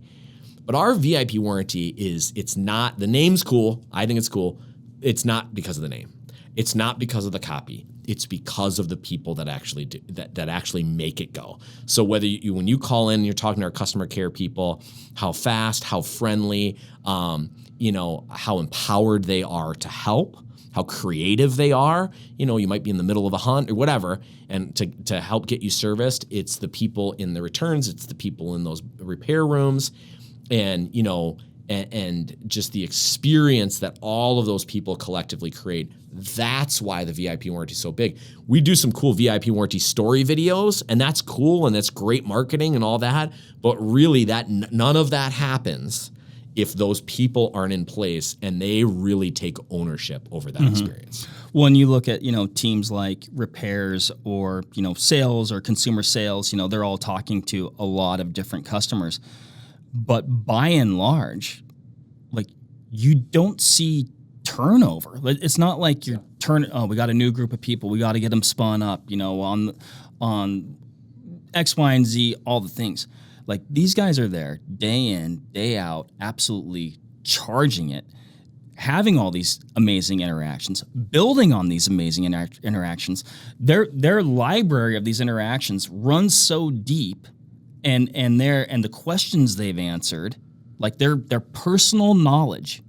But our VIP warranty it's not, the name's cool. I think it's cool. It's not because of the name. It's not because of the copy. It's because of the people that actually do, that actually make it go. So whether when you call in and you're talking to our customer care people, how fast, how friendly, how empowered they are to help, how creative they are. You might be in the middle of a hunt or whatever, and to help get you serviced, it's the people in the returns, it's the people in those repair rooms, and and just the experience that all of those people collectively create. That's why the VIP warranty is so big. We do some cool VIP warranty story videos, and that's cool, and that's great marketing and all that. But really, none of that happens if those people aren't in place and they really take ownership over that experience. When you look at, teams like repairs or, sales or consumer sales, they're all talking to a lot of different customers. But by and large, like, you don't see turnover. It's not like you're we got a new group of people, we got to get them spun up, on X, Y, and Z, all the things. Like, these guys are there day in, day out, absolutely charging it, having all these amazing interactions, building on these amazing interactions. Their library of these interactions runs so deep, and the questions they've answered, like their personal knowledge,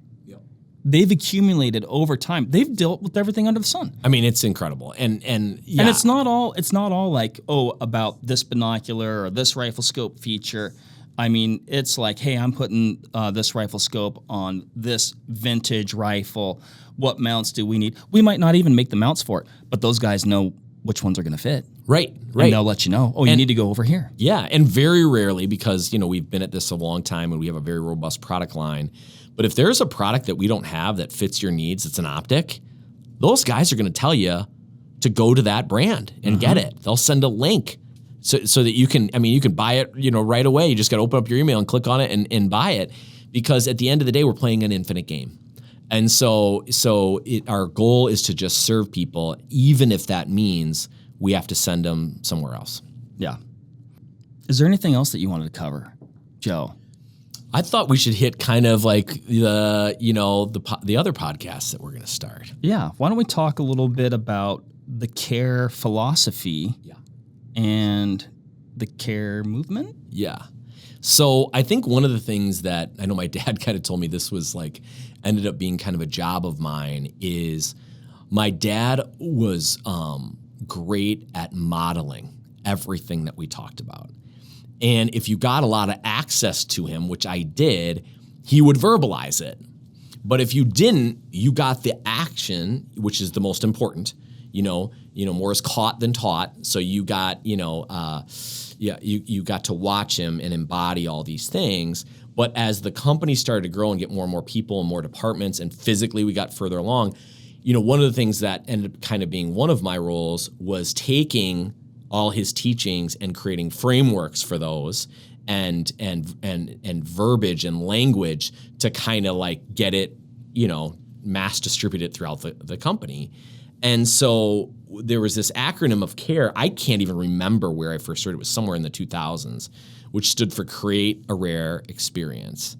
they've accumulated over time. They've dealt with everything under the sun. I mean, it's incredible. And it's not all like, about this binocular or this rifle scope feature. I mean, it's like, hey, I'm putting this rifle scope on this vintage rifle. What mounts do we need? We might not even make the mounts for it, but those guys know which ones are going to fit. Right. And they'll let you know, you need to go over here. Yeah, and very rarely, because, we've been at this a long time and we have a very robust product line. But if there's a product that we don't have that fits your needs, it's an optic, those guys are going to tell you to go to that brand and get it. They'll send a link so that you can buy it, right away. You just got to open up your email and click on it and buy it, because at the end of the day, we're playing an infinite game. And so our goal is to just serve people, even if that means we have to send them somewhere else. Yeah. Is there anything else that you wanted to cover, Joe? I thought we should hit kind of like the other podcasts that we're going to start. Yeah. Why don't we talk a little bit about the care philosophy and the care movement? Yeah. So I think one of the things that I know my dad kind of told me this was like ended up being kind of a job of mine is my dad was great at modeling everything that we talked about. And if you got a lot of access to him, which I did, he would verbalize it. But if you didn't, you got the action, which is the most important. More is caught than taught. So you got, you got to watch him and embody all these things. But as the company started to grow and get more and more people and more departments, and physically we got further along, one of the things that ended up kind of being one of my roles was taking all his teachings and creating frameworks for those and verbiage and language to kind of like get it, mass distributed throughout the company. And so there was this acronym of CARE. I can't even remember where I first heard it. It was somewhere in the 2000s, which stood for Create a Rare Experience.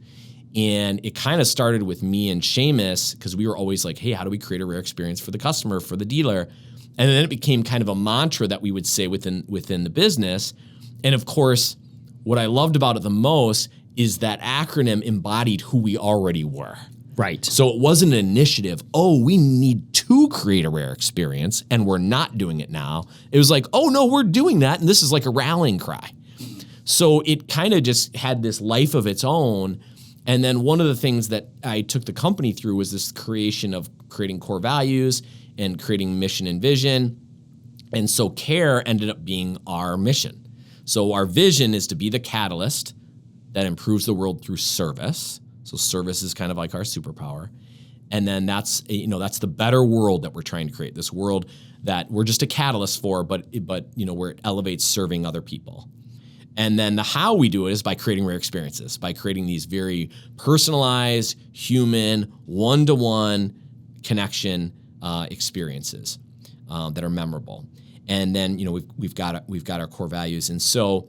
And it kind of started with me and Seamus, because we were always like, hey, how do we create a rare experience for the customer, for the dealer? And then it became kind of a mantra that we would say within the business. And of course, what I loved about it the most is that acronym embodied who we already were. Right. So it wasn't an initiative, we need to create a rare experience and we're not doing it now. It was like, no, we're doing that. And this is like a rallying cry. So it kind of just had this life of its own. And then one of the things that I took the company through was this creation of creating core values and creating mission and vision. And so CARE ended up being our mission. So our vision is to be the catalyst that improves the world through service. So service is kind of like our superpower. And then that's the better world that we're trying to create, this world that we're just a catalyst for, but where it elevates serving other people. And then the how we do it is by creating rare experiences, by creating these very personalized, human, one-to-one connection experiences that are memorable. And then we've got our core values, and so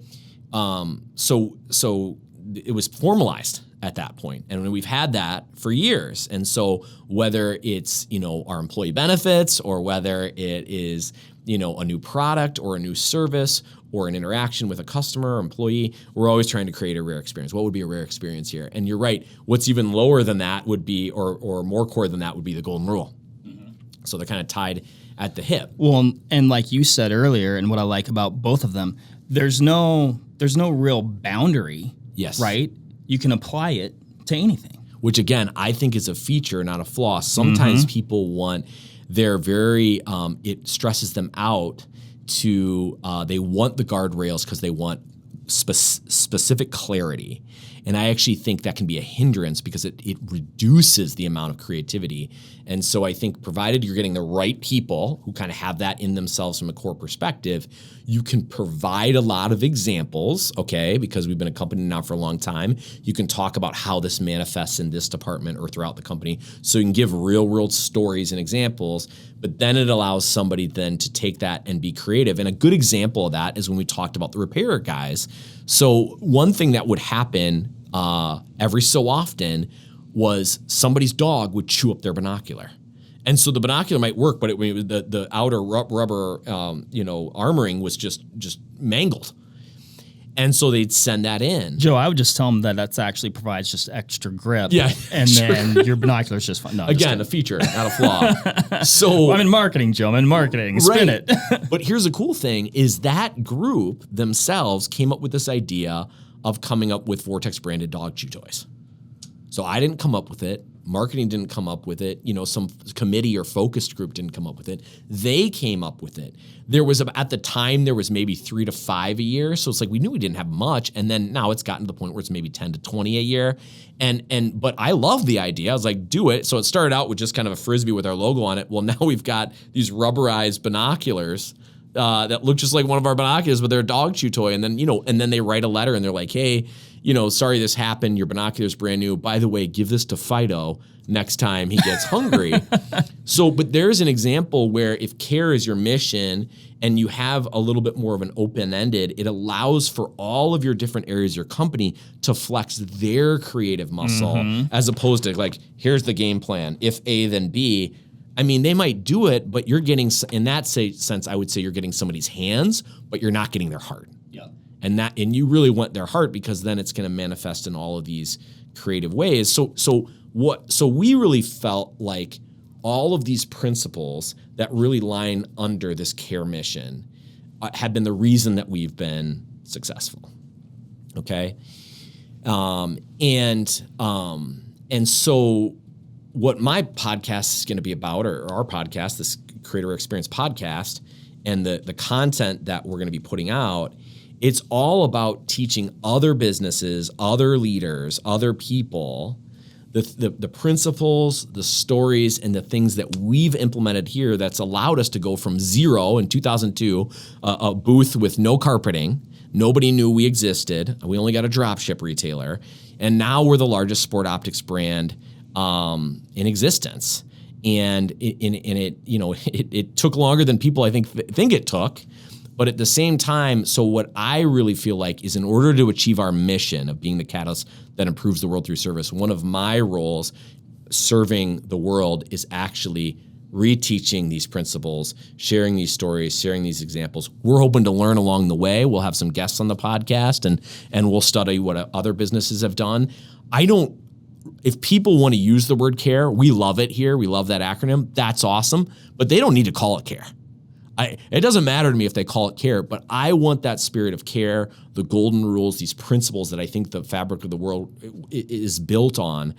it was formalized at that point, and we've had that for years. And so whether it's our employee benefits, or whether it is a new product or a new service or an interaction with a customer or employee, we're always trying to create a rare experience. What would be a rare experience here? And you're right. What's even lower than that would be, or more core than that would be the golden rule. So they're kind of tied at the hip. Well, and like you said earlier, and what I like about both of them, there's no real boundary. Yes. Right? You can apply it to anything. Which again, I think is a feature, not a flaw. Sometimes people they're very, it stresses them out to, they want the guardrails because they want specific clarity. And I actually think that can be a hindrance because it reduces the amount of creativity. And so I think provided you're getting the right people who kind of have that in themselves from a core perspective, you can provide a lot of examples, okay, because we've been a company now for a long time. You can talk about how this manifests in this department or throughout the company. So you can give real world stories and examples, but then it allows somebody then to take that and be creative. And a good example of that is when we talked about the repair guys. So one thing that would happen every so often was somebody's dog would chew up their binocular. And so the binocular might work, but the outer rubber armoring was just mangled. And so they'd send that in. Joe, I would just tell them that that's actually provides just extra grip. Yeah. And then your binocular's just fine. No, again, a feature, not a flaw. So I'm in marketing, Joe. I'm in marketing. Spin it. But here's the cool thing is that group themselves came up with this idea of coming up with Vortex branded dog chew toys. So I didn't come up with it. Marketing didn't come up with it. Some committee or focused group didn't come up with it. They came up with it. At the time, there was maybe 3 to 5 a year. So it's like we knew we didn't have much. And then now it's gotten to the point where it's maybe 10 to 20 a year. But I love the idea. I was like, do it. So it started out with just kind of a Frisbee with our logo on it. Well, now we've got these rubberized binoculars that look just like one of our binoculars, but they're a dog chew toy. And then they write a letter and they're like, hey, sorry this happened. Your binocular's brand new. By the way, give this to Fido next time he gets hungry. But there's an example where if care is your mission and you have a little bit more of an open-ended, it allows for all of your different areas of your company to flex their creative muscle as opposed to like, here's the game plan. If A, then B. I mean, they might do it, but you're getting, in that sense, I would say you're getting somebody's hands, but you're not getting their heart. Yeah. And you really want their heart because then it's going to manifest in all of these creative ways. So we really felt like all of these principles that really line under this care mission have been the reason that we've been successful. Okay. And so what my podcast is going to be about, or our podcast, this Creator Experience podcast, and the content that we're going to be putting out, it's all about teaching other businesses, other leaders, other people, the principles, the stories, and the things that we've implemented here that's allowed us to go from zero in 2002, a booth with no carpeting. Nobody knew we existed. We only got a drop ship retailer. And now we're the largest sport optics brand in existence. And it took longer than people I think it took. But at the same time, so what I really feel like is in order to achieve our mission of being the catalyst that improves the world through service, one of my roles serving the world is actually reteaching these principles, sharing these stories, sharing these examples. We're hoping to learn along the way. We'll have some guests on the podcast and we'll study what other businesses have done. If people want to use the word care, we love it here. We love that acronym. That's awesome. But they don't need to call it care. It doesn't matter to me if they call it care, but I want that spirit of care, the golden rules, these principles that I think the fabric of the world is built on.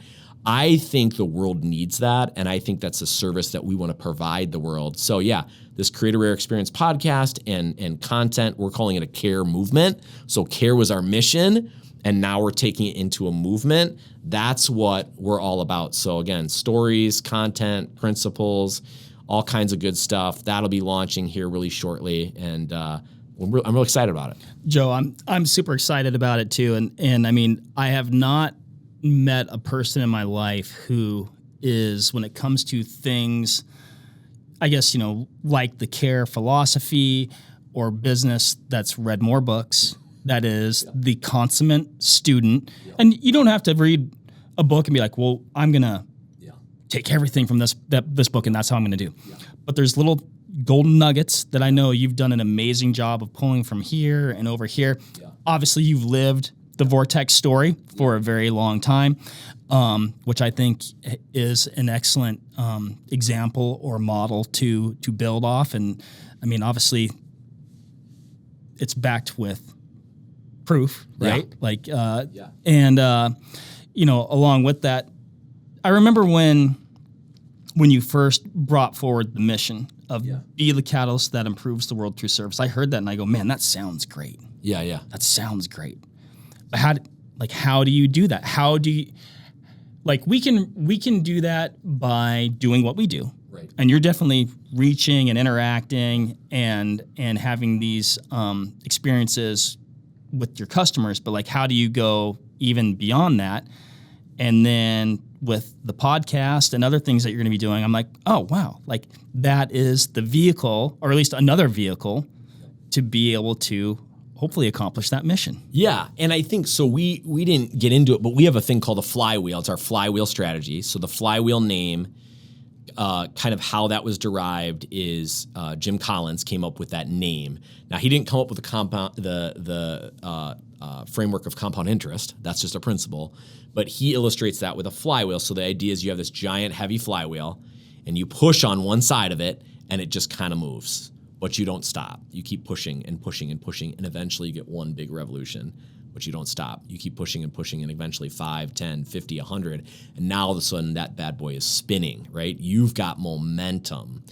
I think the world needs that, and I think that's a service that we want to provide the world. So yeah, this Creator Experience podcast and content, we're calling it a care movement. So care was our mission, and now we're taking it into a movement. That's what we're all about. So again, stories, content, principles, all kinds of good stuff. That'll be launching here really shortly, and I'm real excited about it. Joe, I'm super excited about it too, and I mean, I have not met a person in my life who is, when it comes to things, I guess, like the care philosophy or business, that's read more books. That is the consummate student, and you don't have to read a book and be like, well, I'm gonna take everything from this book, and that's how I'm going to do. Yeah. But there's little golden nuggets that I know you've done an amazing job of pulling from here and over here. Yeah. Obviously, you've lived the Vortex story for a very long time, which I think is an excellent example or model to build off. And I mean, obviously, it's backed with proof, right? Yeah. And along with that, I remember when you first brought forward the mission of be the catalyst that improves the world through service. I heard that and I go, man, that sounds great. Yeah. That sounds great. But how do you do that? How do you, we can do that by doing what we do. Right. And you're definitely reaching and interacting and having these experiences with your customers. But how do you go even beyond that? And then with the podcast and other things that you're going to be doing, I'm like, oh, wow. That is the vehicle, or at least another vehicle, to be able to hopefully accomplish that mission. Yeah, and I think so. We didn't get into it, but we have a thing called the flywheel. It's our flywheel strategy. So the flywheel name, kind of how that was derived is Jim Collins came up with that name. Now he didn't come up with the framework of compound interest. That's just a principle, but he illustrates that with a flywheel. So the idea is you have this giant heavy flywheel, and you push on one side of it, and it just kind of moves. But you don't stop. You keep pushing and pushing and pushing, and eventually you get one big revolution, but you don't stop. You keep pushing and pushing, and eventually 5, 10, 50, 100, and now all of a sudden that bad boy is spinning, right? You've got momentum.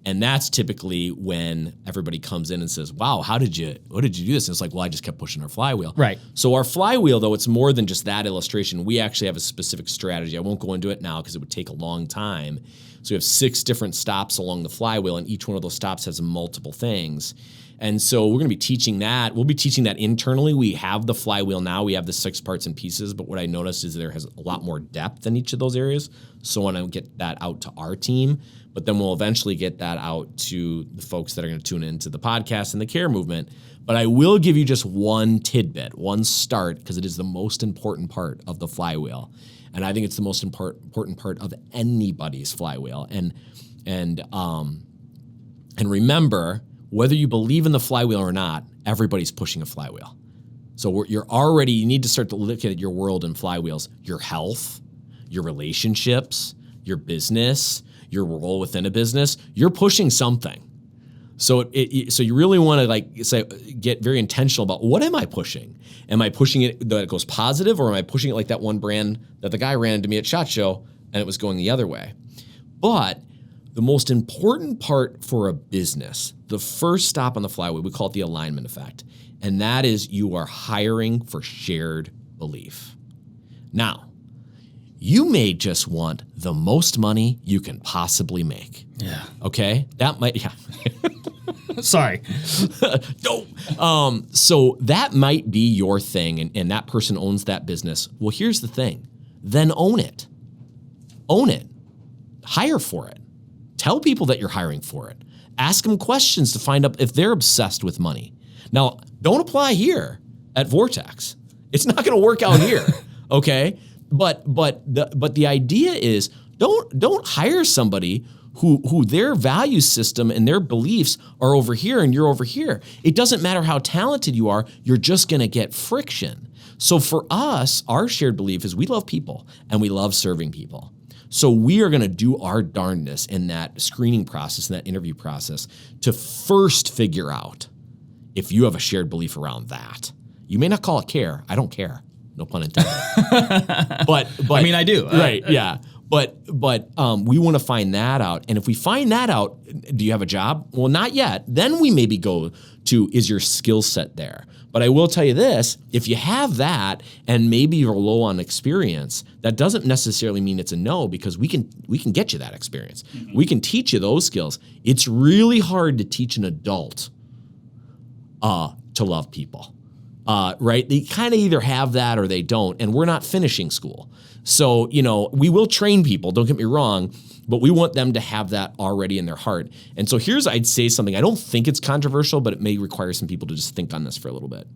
And that's typically when everybody comes in and says, wow, what did you do this? And it's like, well, I just kept pushing our flywheel. Right. So our flywheel, though, it's more than just that illustration. We actually have a specific strategy. I won't go into it now because it would take a long time. So we have 6 different stops along the flywheel, and each one of those stops has multiple things. And so we're going to be teaching that. We'll be teaching that internally. We have the flywheel now. We have the 6 parts and pieces, but what I noticed is there has a lot more depth in each of those areas. So I want to get that out to our team, but then we'll eventually get that out to the folks that are going to tune into the podcast and the care movement. But I will give you just one tidbit, one start, because it is the most important part of the flywheel. And I think it's the most important part of anybody's flywheel. And remember, whether you believe in the flywheel or not, everybody's pushing a flywheel. So you need to start to look at your world in flywheels. Your health, your relationships, your business, your role within a business, you're pushing something. So so you really want to get very intentional about, what am I pushing? Am I pushing it that it goes positive, or am I pushing it like that one brand that the guy ran into me at SHOT Show and it was going the other way? But the most important part for a business, the first stop on the flywheel, we call it the alignment effect. And that is you are hiring for shared belief. Now, you may just want the most money you can possibly make. Yeah. Okay? That might, yeah. Sorry. No. So that might be your thing, and that person owns that business. Well, here's the thing. Then own it. Own it. Hire for it. Tell people that you're hiring for it. Ask them questions to find out if they're obsessed with money. Now, don't apply here at Vortex. It's not going to work out here, okay? But the idea is don't hire somebody who their value system and their beliefs are over here and you're over here. It doesn't matter how talented you are, you're just going to get friction. So for us, our shared belief is we love people and we love serving people. So we are going to do our darndest in that screening process, in that interview process, to first figure out if you have a shared belief around that. You may not call it care. I don't care. No pun intended. but I mean, I do. Right, yeah. But we want to find that out. And if we find that out, do you have a job? Well, not yet. Then we maybe go to, is your skill set there? But I will tell you this, if you have that and maybe you're low on experience, that doesn't necessarily mean it's a no, because we can get you that experience. Mm-hmm. We can teach you those skills. It's really hard to teach an adult to love people. Right? They kind of either have that or they don't, and we're not finishing school. So, we will train people, don't get me wrong, but we want them to have that already in their heart. And so I'd say something, I don't think it's controversial, but it may require some people to just think on this for a little bit.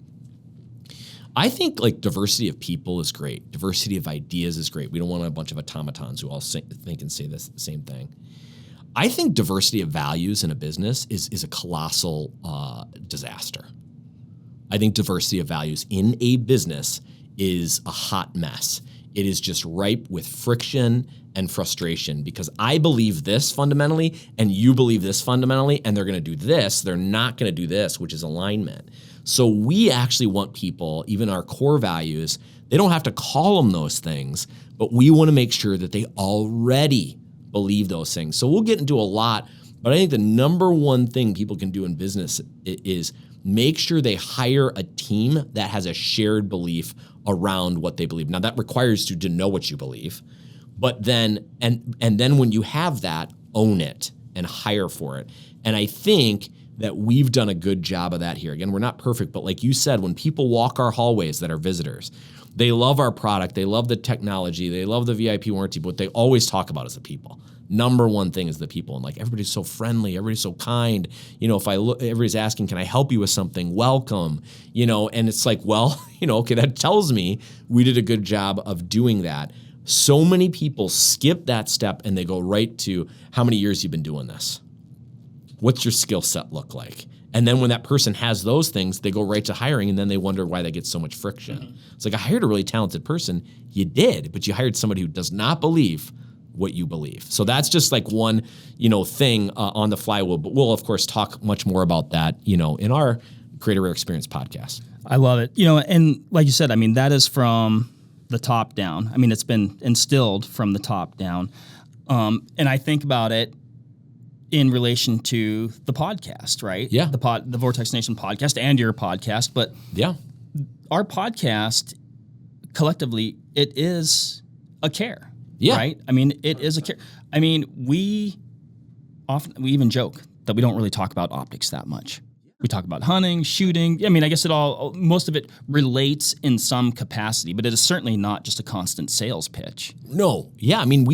I think diversity of people is great. Diversity of ideas is great. We don't want a bunch of automatons who all think and say the same thing. I think diversity of values in a business is a colossal disaster. I think diversity of values in a business is a hot mess. It is just ripe with friction and frustration, because I believe this fundamentally and you believe this fundamentally, and they're going to do this. They're not going to do this, which is alignment. So we actually want people, even our core values, they don't have to call them those things, but we want to make sure that they already believe those things. So we'll get into a lot, but I think the number one thing people can do in business is make sure they hire a team that has a shared belief around what they believe. Now that requires you to know what you believe, but then and then when you have that, own it and hire for it. And I think that we've done a good job of that here. Again, we're not perfect, but like you said, when people walk our hallways that are visitors, they love our product, they love the technology, they love the VIP warranty, but what they always talk about is the people. Number one thing is the people. And like, everybody's so friendly, everybody's so kind. You know, if I look, everybody's asking, can I help you with something? Welcome. You know, and it's like, well, you know, okay, that tells me we did a good job of doing that. So many people skip that step and they go right to, how many years you've been doing this? What's your skill set look like? And then when that person has those things, they go right to hiring, and then they wonder why they get so much friction. Mm-hmm. It's like, I hired a really talented person. You did, but you hired somebody who does not believe what you believe. So that's just like one, you know, thing on the flywheel. But we'll of course talk much more about that, you know, in our Create a Rare Experience podcast. I love it. You know, and like you said, I mean, that is from the top down. I mean, it's been instilled from the top down. And I think about it in relation to the podcast, right? Yeah. The Vortex Nation podcast and your podcast. But yeah, our podcast collectively, it is a care. Yeah. Right? I mean, it is a care. I mean, we even joke that we don't really talk about optics that much. We talk about hunting, shooting. I mean, I guess most of it relates in some capacity, but it is certainly not just a constant sales pitch. No. Yeah. I mean,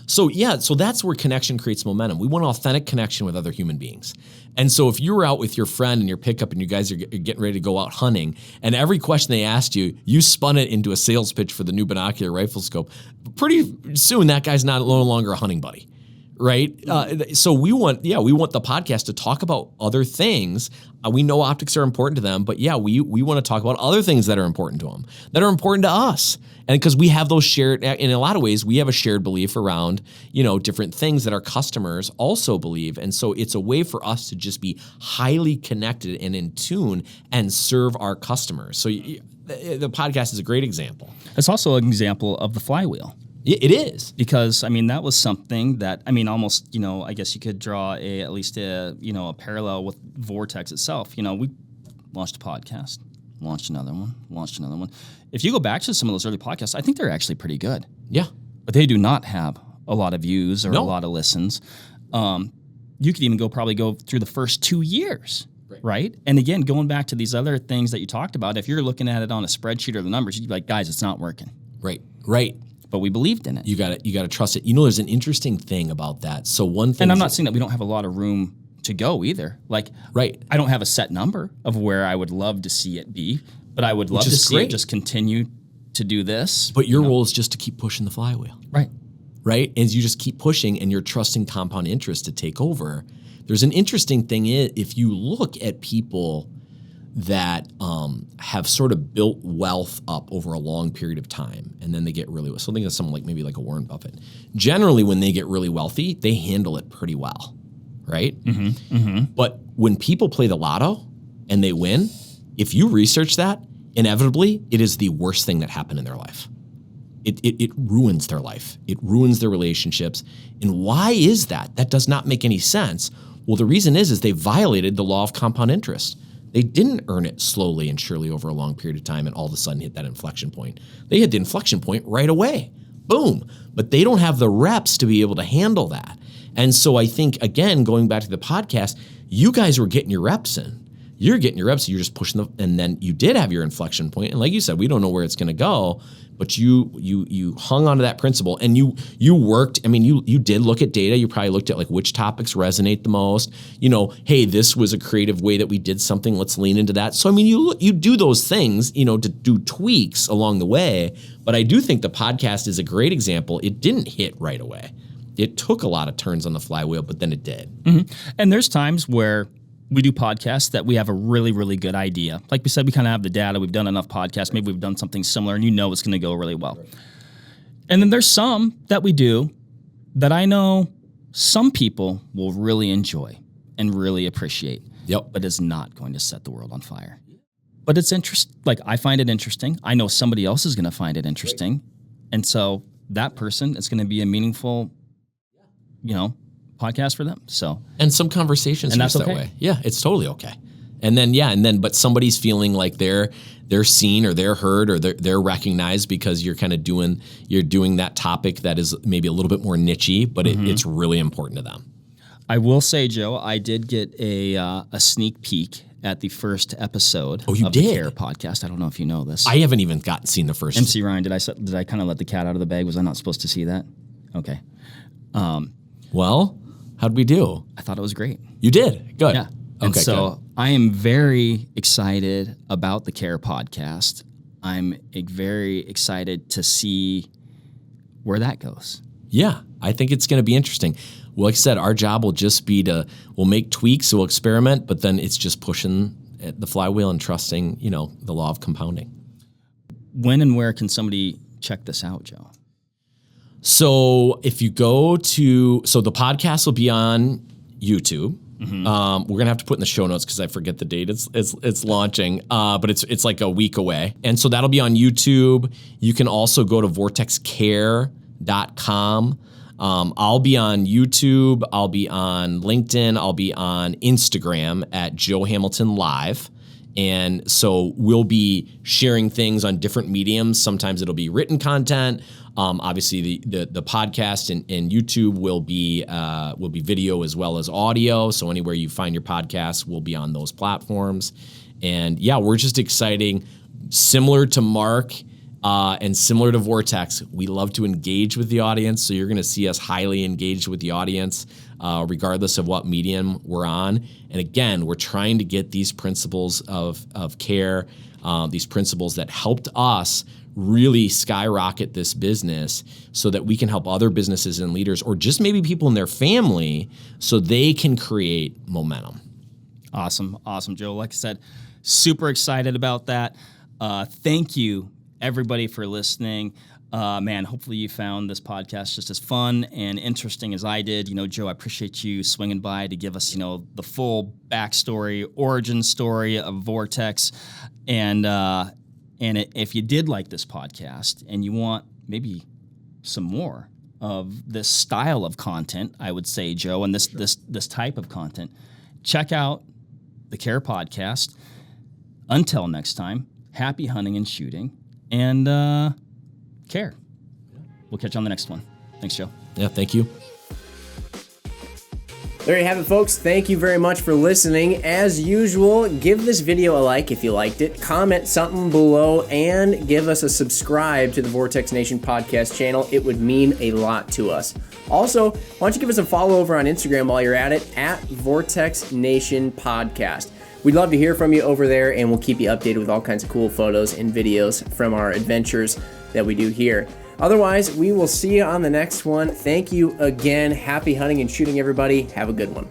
so that's where connection creates momentum. We want authentic connection with other human beings. And so if you were out with your friend in your pickup and you guys are getting ready to go out hunting, and every question they asked you, you spun it into a sales pitch for the new binocular rifle scope, pretty soon that guy's no longer a hunting buddy. Right? So we want the podcast to talk about other things. We know optics are important to them, but yeah, we want to talk about other things that are important to them, that are important to us. And because we have those shared, in a lot of ways, we have a shared belief around, you know, different things that our customers also believe. And so it's a way for us to just be highly connected and in tune and serve our customers. So the podcast is a great example. It's also an example of the flywheel. It is. Because, I mean, that was something that, I mean, almost, you know, I guess you could draw at least a parallel with Vortex itself. You know, we launched a podcast, launched another one. If you go back to some of those early podcasts, I think they're actually pretty good. Yeah. But they do not have a lot of views or a lot of listens. You could even probably go through the first 2 years. Right? And again, going back to these other things that you talked about, if you're looking at it on a spreadsheet or the numbers, you'd be like, guys, it's not working. Right. But we believed in it. You got to trust it. You know, there's an interesting thing about that. So one thing, and I'm not saying that we don't have a lot of room to go either. Like, right. I don't have a set number of where I would love to see it be, but I would love to see it just continue to do this. But your role is just to keep pushing the flywheel. Right? As you just keep pushing and you're trusting compound interest to take over. There's an interesting thing if you look at people that have sort of built wealth up over a long period of time, and then they get really something that's someone like maybe like a Warren Buffett. Generally, when they get really wealthy, they handle it pretty well, right? Mm-hmm, mm-hmm. But when people play the lotto and they win, if you research that, inevitably it is the worst thing that happened in their life. It ruins their life. It ruins their relationships. And why is that? That does not make any sense. Well, the reason is they violated the law of compound interest. They didn't earn it slowly and surely over a long period of time and all of a sudden hit that inflection point. They hit the inflection point right away. Boom. But they don't have the reps to be able to handle that. And so I think, again, going back to the podcast, you guys were getting your reps in. You're getting your reps, you're just pushing them, and then you did have your inflection point. And like you said, we don't know where it's going to go, but you hung on to that principle and you worked. I mean, you did look at data. You probably looked at like which topics resonate the most. You know, hey, this was a creative way that we did something. Let's lean into that. So I mean, you do those things, you know, to do tweaks along the way. But I do think the podcast is a great example. It didn't hit right away. It took a lot of turns on the flywheel, but then it did. Mm-hmm. And there's times where we do podcasts that we have a really, really good idea. Like we said, we kind of have the data. We've done enough podcasts. Maybe we've done something similar, and you know it's going to go really well. Right. And then there's some that we do that I know some people will really enjoy and really appreciate. Yep. But is not going to set the world on fire. But it's interesting. Like, I find it interesting. I know somebody else is going to find it interesting. Right. And so that person is going to be a meaningful, you know, podcast for them. So, and some conversations and that's that okay. way. Yeah, it's totally okay. And then, but somebody's feeling like they're seen or they're heard or they're recognized because you're kind of doing that topic that is maybe a little bit more niche-y, but it's really important to them. I will say, Joe, I did get a sneak peek at the first episode of the Care podcast. I don't know if you know this. I haven't even seen the first. MC Ryan, did I kind of let the cat out of the bag? Was I not supposed to see that? Okay. Well, how'd we do? I thought it was great. You did? Good. Yeah. And so I am very excited about the Care podcast. I'm very excited to see where that goes. Yeah, I think it's going to be interesting. Well, like I said, our job will just be we'll make tweaks, we'll experiment, but then it's just pushing the flywheel and trusting, the law of compounding. When and where can somebody check this out, Joe? So if you go the podcast will be on YouTube. We're gonna have to put in the show notes because I forget the date it's launching, but it's like a week away, and so that'll be on YouTube. You can also go to vortexcare.com. I'll be on YouTube. I'll be on LinkedIn. I'll be on Instagram at Joe Hamilton Live. And so we'll be sharing things on different mediums. Sometimes it'll be written content. Obviously, the podcast and YouTube will be video as well as audio. So anywhere you find your podcasts, we'll be on those platforms. And yeah, we're just exciting. Similar to Mark and similar to Vortex, we love to engage with the audience. So you're going to see us highly engaged with the audience, regardless of what medium we're on. And again, we're trying to get these principles of care, these principles that helped us really skyrocket this business so that we can help other businesses and leaders, or just maybe people in their family, so they can create momentum. Awesome, Joe. Like I said, super excited about that. Thank you, everybody, for listening. Man, hopefully you found this podcast just as fun and interesting as I did. Joe, I appreciate you swinging by to give us, the full backstory, origin story of Vortex. And if you did like this podcast and you want maybe some more of this style of content, I would say, Joe, and this type of content, check out the Care podcast. Until next time, happy hunting and shooting, and care. We'll catch you on the next one. Thanks, Joe. Yeah, thank you. There you have it, folks. Thank you very much for listening. As usual, give this video a like if you liked it, comment something below, and give us a subscribe to the Vortex Nation podcast channel. It would mean a lot to us. Also, why don't you give us a follow over on Instagram while you're at it, at Vortex Nation Podcast. We'd love to hear from you over there, and we'll keep you updated with all kinds of cool photos and videos from our adventures that we do here. Otherwise, we will see you on the next one. Thank you again. Happy hunting and shooting, everybody. Have a good one.